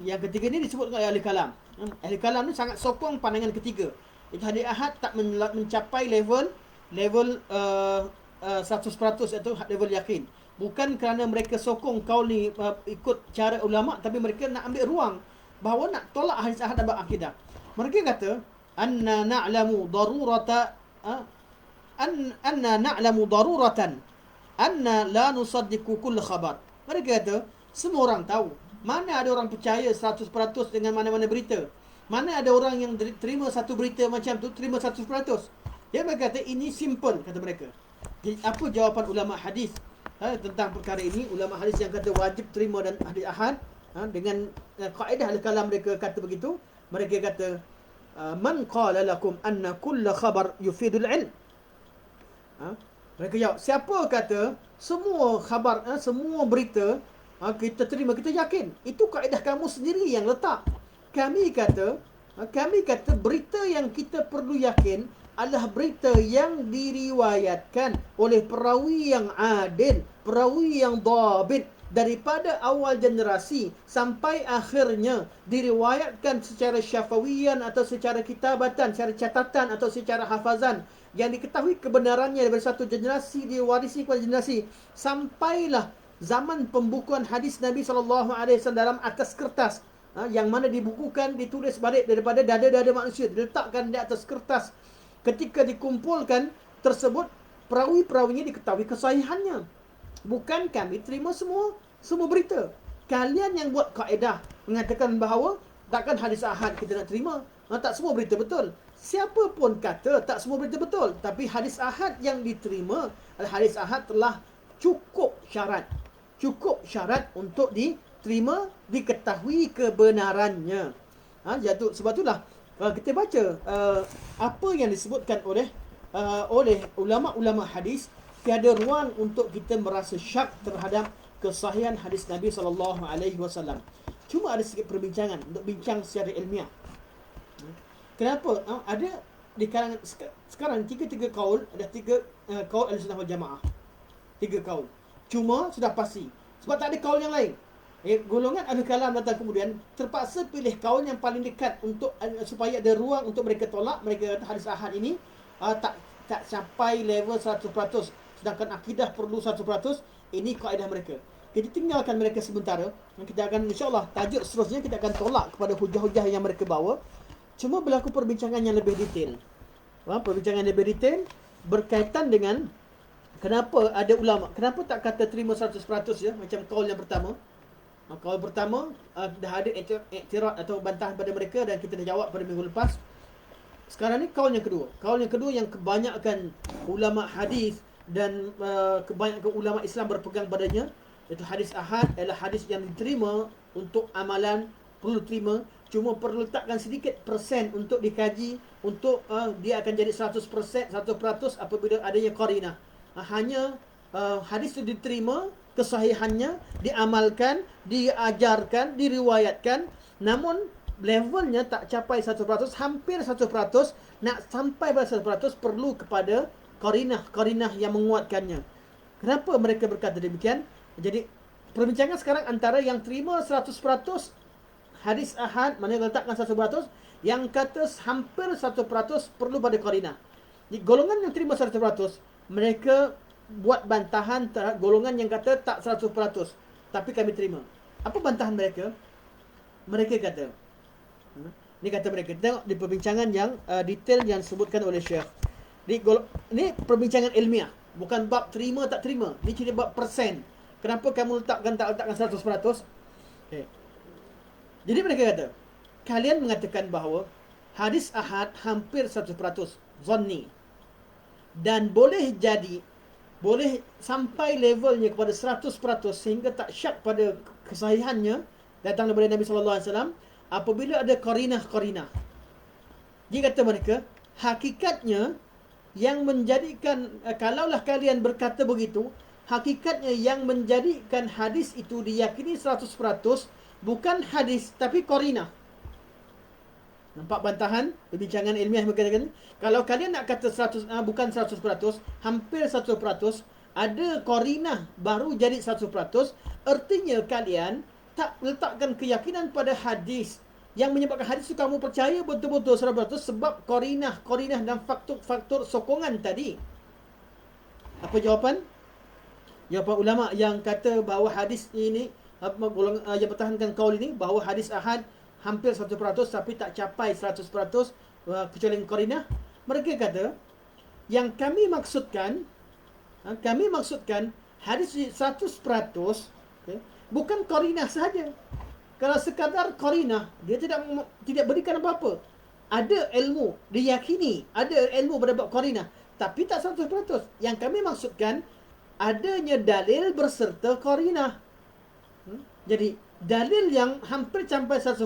yang ketiga ni disebut oleh ahli kalam. Ahli kalam ni sangat sokong pandangan ketiga. Itu hadis ahad tak mencapai level 100%, iaitu level yakin. Bukan kerana mereka sokong kaul ni ikut cara ulama', tapi mereka nak ambil ruang bahawa nak tolak hadis ahad dalam akidah. Mereka kata anna na'lamu daruratan anna la nusaddiqu kull khabar. Mereka kata semua orang tahu, mana ada orang percaya 100% dengan mana-mana berita. Mana ada orang yang terima satu berita macam tu terima 100%. Dia berkata ini simple, kata mereka. Jadi apa jawapan ulama hadis tentang perkara ini? Ulama hadis yang kata wajib terima dan hadis ahad, dengan kaedah al-kalam mereka kata begitu. Mereka kata man qala lakum anna kull khabar yufidul ilm. Mereka jawab, siapa kata semua khabar, semua berita kita terima, kita yakin? Itu kaedah kamu sendiri yang letak. Kami kata berita yang kita perlu yakin adalah berita yang diriwayatkan oleh perawi yang adil, perawi yang dhabit, daripada awal generasi sampai akhirnya, diriwayatkan secara syafawiyan atau secara kitabatan, secara catatan atau secara hafazan, yang diketahui kebenarannya daripada satu generasi diwarisi kepada generasi, sampailah zaman pembukuan hadis Nabi SAW dalam atas kertas, yang mana dibukukan, ditulis balik daripada dada-dada manusia, diletakkan di atas kertas. Ketika dikumpulkan tersebut, perawi-perawinya diketahui kesahihannya. Bukan kami terima semua berita. Kalian yang buat kaedah mengatakan bahawa takkan hadis ahad kita nak terima. Tak semua berita betul. Siapa pun kata tak semua berita betul, tapi hadis ahad yang diterima, hadis ahad telah cukup syarat untuk diterima, diketahui kebenarannya. Sebab itulah kalau kita baca apa yang disebutkan oleh ulama-ulama hadis, tiada ruang untuk kita merasa syak terhadap kesahihan hadis Nabi SAW. Cuma ada sedikit perbincangan untuk bincang secara ilmiah. Kenapa? Ada di kalangan sekarang tiga kaul, ada tiga kaul Ahlussunnah wal Jamaah. Tiga kaul. Cuma sudah pasti. Sebab tak ada kaul yang lain. Golongan ahli kalam datang kemudian terpaksa pilih kaul yang paling dekat untuk supaya ada ruang untuk mereka tolak. Mereka kata hadis ahad ini tak sampai level 100%. Sedangkan akidah perlu 100%. Ini kaedah mereka. Kita tinggalkan mereka sementara. Kita akan, insyaAllah, tajuk seterusnya kita akan tolak kepada hujah-hujah yang mereka bawa. Cuma berlaku perbincangan yang lebih detail. Perbincangan yang lebih detail berkaitan dengan Kenapa ada ulama? Kenapa tak kata terima 100% ya? Macam kaul yang pertama. Kaul pertama dah ada iktirad atau bantahan pada mereka dan kita dah jawab pada minggu lepas. Sekarang ni kaul yang kedua. Kaul yang kedua yang kebanyakan ulama hadis dan kebanyakan ulama Islam berpegang padanya, iaitu hadis ahad adalah hadis yang diterima untuk amalan, perlu terima, cuma perlu letakkan sedikit persen untuk dikaji, untuk dia akan jadi 100% apabila adanya qarinah. Hanya hadis itu diterima, kesahihannya diamalkan, diajarkan, diriwayatkan, namun levelnya tak capai 100%, hampir 100%. Nak sampai pada 100% perlu kepada qarinah yang menguatkannya. Kenapa mereka berkata demikian? Jadi perbincangan sekarang antara yang terima 100% hadis ahad, mana yang letakkan 100%, yang kata hampir 100% perlu pada qarinah. Jadi golongan yang terima 100%, mereka buat bantahan terhadap golongan yang kata tak 100%, tapi kami terima. Apa bantahan mereka? Mereka kata, ni kata mereka, tengok di perbincangan yang detail yang disebutkan oleh Syekh. Ni perbincangan ilmiah, bukan bab terima tak terima. Ni cerita bab persen. Kenapa kamu tak letakkan 100%? Okay. Jadi mereka kata, kalian mengatakan bahawa hadis ahad hampir 100% zanni, dan boleh sampai levelnya kepada 100% sehingga tak syak pada kesahihannya datang daripada Nabi SAW apabila ada qarinah. Dia kata mereka, hakikatnya yang menjadikan, kalaulah kalian berkata begitu, hakikatnya yang menjadikan hadis itu diyakini 100% bukan hadis tapi qarinah. Nampak bantahan perbincangan ilmiah mereka katakan, kalau kalian nak kata 100 bukan 100%, hampir 100%, ada qarinah baru jadi 100%, artinya kalian tak letakkan keyakinan pada hadis yang menyebabkan hadis itu kamu percaya betul-betul 100% sebab qarinah dan faktor sokongan tadi. Apa jawapan? Jawapan ulama yang kata bahawa hadis ini, yang bertahankan kaul ini, bahawa hadis ahad hampir 100% tapi tak capai 100% kecuali qarinah. Mereka kata, yang kami maksudkan hadis 100%, okay, bukan qarinah sahaja. Kalau sekadar qarinah, dia tidak berikan apa-apa. Ada ilmu, diyakini ada ilmu pada bab qarinah, tapi tak 100%. Yang kami maksudkan adanya dalil berserta qarinah. Jadi dalil yang hampir sampai 100%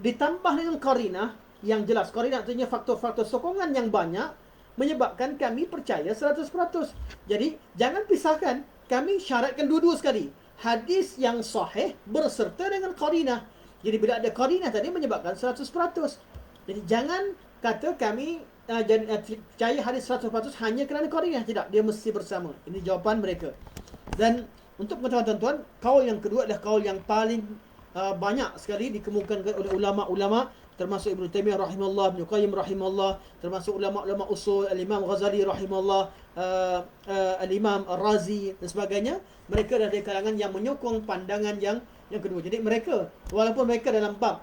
ditambah dengan qarinah yang jelas. Qarinah artinya faktor-faktor sokongan yang banyak menyebabkan kami percaya 100%. Jadi jangan pisahkan. Kami syaratkan dua-dua sekali. Hadis yang sahih berserta dengan qarinah. Jadi bila ada qarinah tadi menyebabkan 100%. Jadi jangan kata kami percaya hadis 100% hanya kerana qarinah. Tidak, dia mesti bersama. Ini jawapan mereka. Dan untuk pengetahuan tuan-tuan, kaul yang kedua adalah kaul yang paling banyak sekali dikemukakan oleh ulama-ulama, termasuk Ibn Taimiyah rahimahullah, Ibn Qayyim rahimahullah, termasuk ulama-ulama usul, Al-Imam Ghazali rahimahullah, Al-Imam Ar-Razi dan sebagainya. Mereka dari kalangan yang menyokong pandangan yang kedua. Jadi mereka, walaupun mereka dalam bab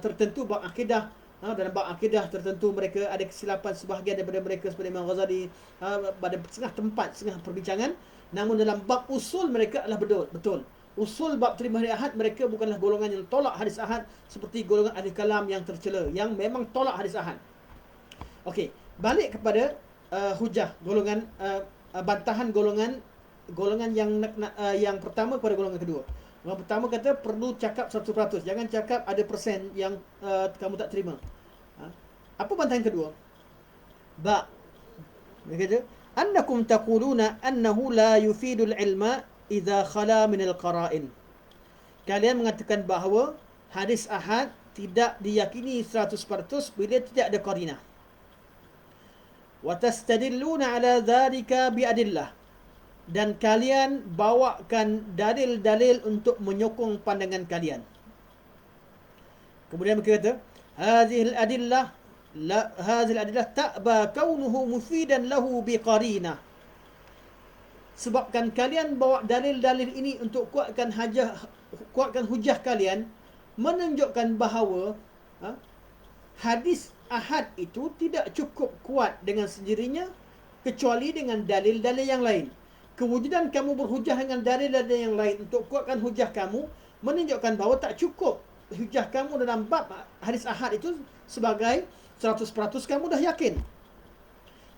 tertentu, bab akidah, dalam bab akidah tertentu mereka ada kesilapan sebahagian daripada mereka seperti Imam Ghazali pada setengah perbincangan, namun dalam bab usul mereka adalah betul. Usul bab terima hadis ahad, mereka bukanlah golongan yang tolak hadis ahad seperti golongan ahli kalam yang tercela, yang memang tolak hadis ahad. Okey, balik kepada hujah golongan, bantahan golongan yang pertama kepada golongan kedua. Golongan pertama kata perlu cakap 100%, jangan cakap ada persen yang kamu tak terima. Apa bantahan kedua? Dia kata, annakum taquluna annahu la yufidul ilma idza khala min al-qara'in. Kalian mengatakan bahawa hadis ahad tidak diyakini 100% bila tidak ada qarinah. Wa tastadilluna ala dhalika bi adillah. Dan kalian bawakan dalil-dalil untuk menyokong pandangan kalian. Kemudian mereka kata, hadhihi al-adillah ta'ba kaunuhu mufidan lahu biqarinah. Sebabkan kalian bawa dalil-dalil ini untuk kuatkan hujah kalian, menunjukkan bahawa hadis ahad itu tidak cukup kuat dengan sendirinya kecuali dengan dalil-dalil yang lain. Kewujudan kamu berhujah dengan dalil-dalil yang lain untuk kuatkan hujah kamu menunjukkan bahawa tak cukup hujah kamu dalam bab hadis ahad itu sebagai 100% kamu dah yakin.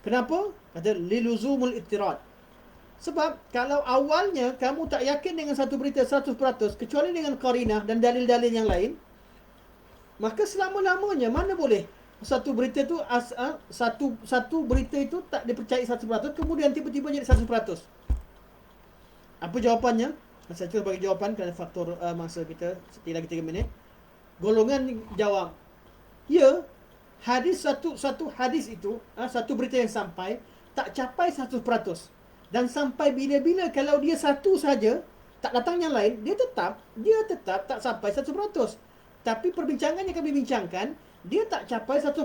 Kenapa? Kata liluzumul ittirad. Sebab kalau awalnya kamu tak yakin dengan satu berita 100% kecuali dengan qarinah dan dalil-dalil yang lain, maka selama-lamanya mana boleh satu berita tu satu berita itu tak dipercayai 100% kemudian tiba-tiba jadi 100%. Apa jawapannya? Saya cuba bagi jawapan kerana faktor masa kita lagi 3 minit. Golongan jawab, ya, satu hadis itu, satu berita yang sampai tak capai 100%. Dan sampai bila-bila kalau dia satu saja, tak datang yang lain, dia tetap tak sampai 100%. Tapi perbincangan yang kami bincangkan, dia tak capai 100%.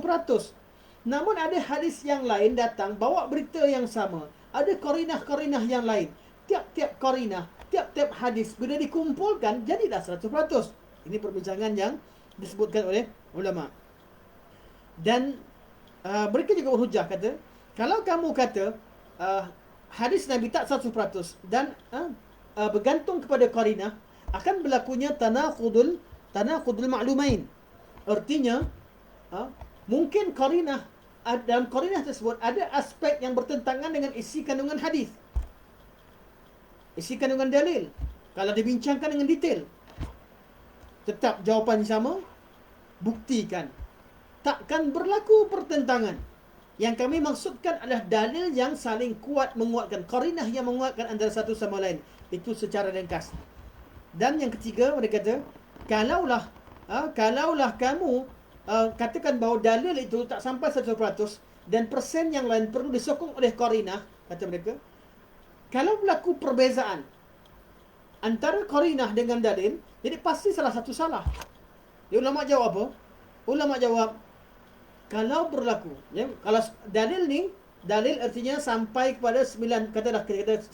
Namun ada hadis yang lain datang bawa berita yang sama. Ada qarinah-qarinah yang lain. Tiap-tiap qarinah, tiap-tiap hadis bila dikumpulkan jadilah 100%. Ini perbincangan yang disebutkan oleh ulama. Dan mereka juga berhujah kata, kalau kamu kata hadis Nabi tak 100% dan bergantung kepada qarinah, akan berlakunya tanaqudul ma'lumain. Artinya mungkin qarinah, dalam qarinah tersebut ada aspek yang bertentangan dengan isi kandungan hadis, isi kandungan dalil. Kalau dibincangkan dengan detail, tetap jawapan sama, buktikan. Takkan berlaku pertentangan. Yang kami maksudkan adalah dalil yang saling kuat menguatkan, qarinah yang menguatkan antara satu sama lain. Itu secara ringkas. Dan yang ketiga, mereka kata, kalaulah kamu katakan bahawa dalil itu tak sampai 100% dan persen yang lain perlu disokong oleh qarinah, kata mereka, kalau berlaku perbezaan antara qarinah dengan dalil, jadi pasti salah satu salah. Ulama jawab apa? Ulama jawab, kalau berlaku, ya, kalau dalil artinya sampai kepada 95%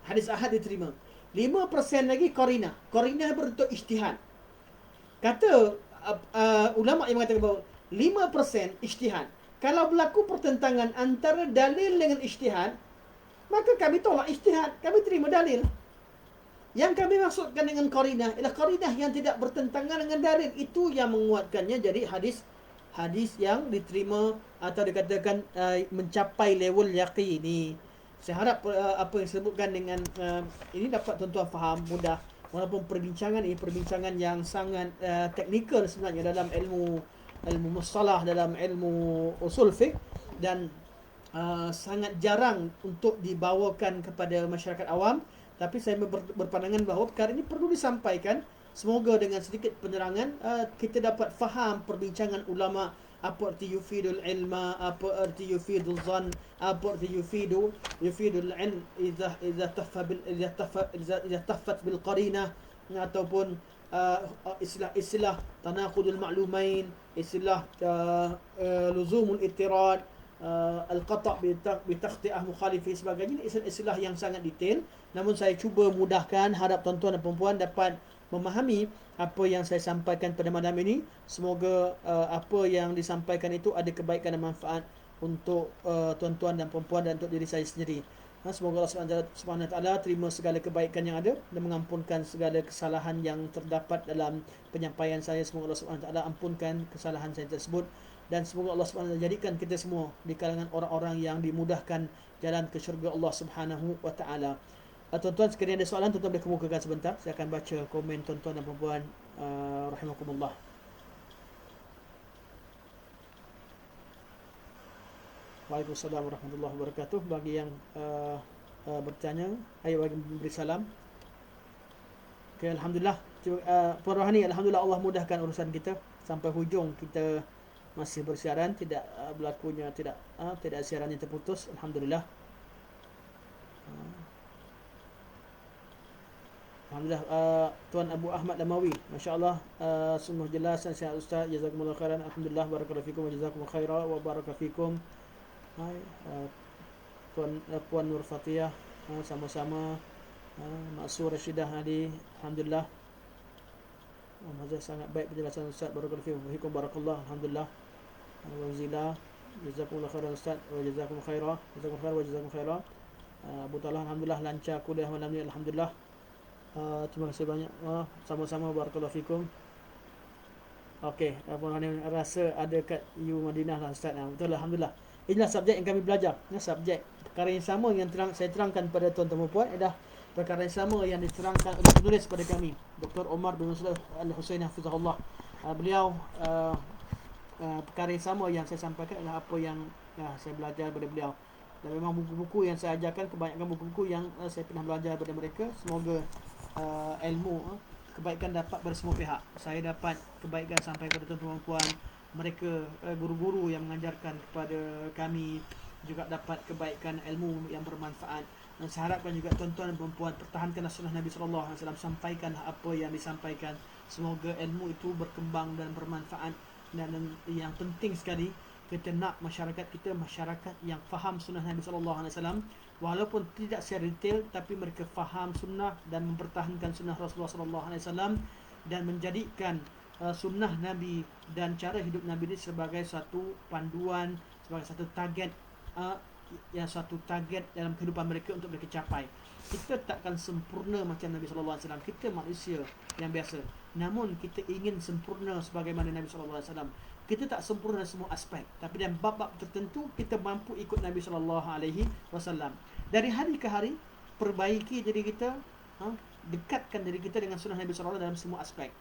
hadis ahad diterima. 5% lagi qarinah. Qarinah berbentuk ijtihad. Kata ulama yang mengatakan bahawa 5% ijtihad. Kalau berlaku pertentangan antara dalil dengan ijtihad, maka kami tolak ijtihad, kami terima dalil. Yang kami maksudkan dengan qarinah ialah qarinah yang tidak bertentangan dengan dalil. Itu yang menguatkannya jadi hadis yang diterima atau dikatakan mencapai level yaqini. Saya harap apa yang disebutkan dengan ini dapat tuan-tuan faham mudah. Walaupun perbincangan ini perbincangan yang sangat teknikal sebenarnya dalam ilmu mustalah, dalam ilmu usul fiqh, dan sangat jarang untuk dibawakan kepada masyarakat awam. Tapi saya berpandangan bahawa perkara ini perlu disampaikan. Semoga dengan sedikit penerangan kita dapat faham perbincangan ulama, apa arti yufidul ilma, apa arti yufidul zan, apa arti yufidul ilm idza taffat bil qarinah, ataupun istilah tanaqudul ma'lumain, istilah luzumul ittirad, al-qata' bi takhti'ah mukhalifi, sebagainya. Istilah yang sangat detail. Namun saya cuba mudahkan, harap tuan-tuan dan puan-puan dapat memahami apa yang saya sampaikan pada malam ini. Semoga apa yang disampaikan itu ada kebaikan dan manfaat untuk tuan-tuan dan puan-puan dan untuk diri saya sendiri. Semoga Allah Subhanahu Wa Taala terima segala kebaikan yang ada dan mengampunkan segala kesalahan yang terdapat dalam penyampaian saya. Semoga Allah Subhanahu Wa Taala ampunkan kesalahan saya tersebut, dan semoga Allah Subhanahu Wa Taala jadikan kita semua di kalangan orang-orang yang dimudahkan jalan ke syurga Allah Subhanahu Wa Taala. Tuan-tuan sekalian, ada soalan, tuan-tuan boleh kemukakan sebentar. Saya akan baca komen tuan-tuan dan puan-puan rahimakumullah. Waalaikumsalam warahmatullahi wabarakatuh. Bagi yang bertanya, ayo bagi memberi salam. Okay, alhamdulillah. Puan Rohani, alhamdulillah Allah mudahkan urusan kita sampai hujung kita masih bersiaran, tidak berlakunya tidak siaran yang terputus. Alhamdulillah. Alhamdulillah. Tuan Abu Ahmad Lamawi, masya-Allah, sungguh jelas dan sihat Ustaz. Jazakumullah khairan. Alhamdulillah, barakallahu fikum wa jazakumullah khairan wa baraka fikum. Hai, Tuan Puan Nur Fatiyah, sama-sama. Maksur Rashidah Hadi, alhamdulillah. Sangat baik penjelasan Ustaz, barakallahu fikum. Barakallah, alhamdulillah. Wazila, Jazakumullah khairan Ustaz. Wa jazakum khairah. Jazakum khair wa jazakum khairah. Abu Talha alhamdulillah lancar kuliah malam ni alhamdulillah. Terima kasih banyak. Sama-sama barakallahu fikum. Okey, Abang Hanim rasa ada kat U Madinah lah Ustaz. Betul lah, alhamdulillah. Inilah subjek yang kami belajar. Ini subjek perkara yang sama yang saya terangkan pada tuan-tuan dan puan adalah perkara yang sama yang diterangkan oleh penulis pada kami, Dr. Omar bin Muslim Al-Husaini hafizahullah. Beliau perkara yang sama yang saya sampaikan adalah apa yang saya belajar daripada beliau. Dan memang buku-buku yang saya ajarkan kebanyakan buku-buku yang saya pernah belajar daripada mereka. Semoga ilmu kebaikan dapat pada semua pihak. Saya dapat kebaikan sampai kepada tuan-tuan puan, mereka guru-guru yang mengajarkan kepada kami juga dapat kebaikan ilmu yang bermanfaat. Dan saya harapkan juga tuan-tuan dan puan pertahankanlah sunnah Nabi sallallahu alaihi wasallam, sampaikanlah apa yang disampaikan. Semoga ilmu itu berkembang dan bermanfaat. Dan yang penting sekali, kita nak masyarakat kita masyarakat yang faham sunnah Nabi sallallahu alaihi wasallam, walaupun tidak secara detail tapi mereka faham sunnah dan mempertahankan sunnah Rasulullah sallallahu alaihi wasallam dan menjadikan sunnah Nabi dan cara hidup Nabi ini sebagai satu panduan, sebagai satu target satu target dalam kehidupan mereka untuk mereka capai. Kita takkan sempurna macam Nabi sallallahu alaihi wasallam. Kita manusia yang biasa. Namun kita ingin sempurna sebagaimana Nabi sallallahu alaihi wasallam. Kita tak sempurna semua aspek, tapi dalam bab-bab tertentu kita mampu ikut Nabi sallallahu alaihi wasallam. Dari hari ke hari perbaiki diri kita, dekatkan diri kita dengan sunnah Nabi sallallahu alaihi wasallam dalam semua aspek.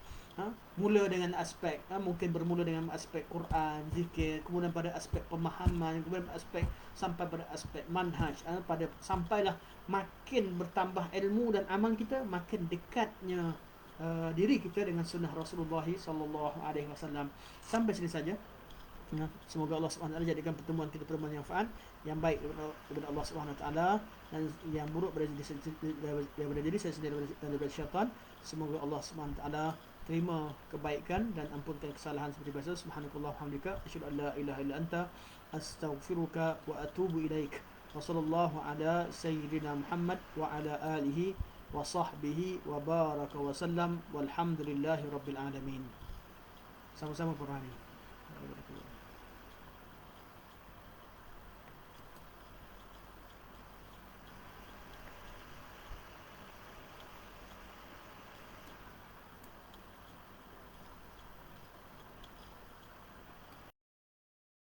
Mula dengan aspek mungkin bermula dengan aspek Quran, zikir, kemudian pada aspek pemahaman, kemudian aspek sampai pada aspek manhaj, pada sampailah makin bertambah ilmu dan amal kita, makin dekatnya diri kita dengan sunnah Rasulullah sallallahu alaihi wasallam. Sampai sini saja. Semoga Allah Subhanahu wa taala jadikan pertemuan kita pertemuan yang manfaat, yang baik daripada Allah Subhanahu wa taala, dan yang buruk daripada diri saya sendiri daripada syaitan. Semoga Allah Subhanahu wa taala terima kebaikan dan ampunkan kesalahan seperti biasa. Subhanakallah hamdika asyhadu an la ilaha illa anta astaghfiruka wa atubu ilaik. Wa sallallahu ala sayyidina Muhammad wa ala alihi wa sahbihi wa baraka wa sallam walhamdulillahi rabbil alamin. Sama-sama Qurani.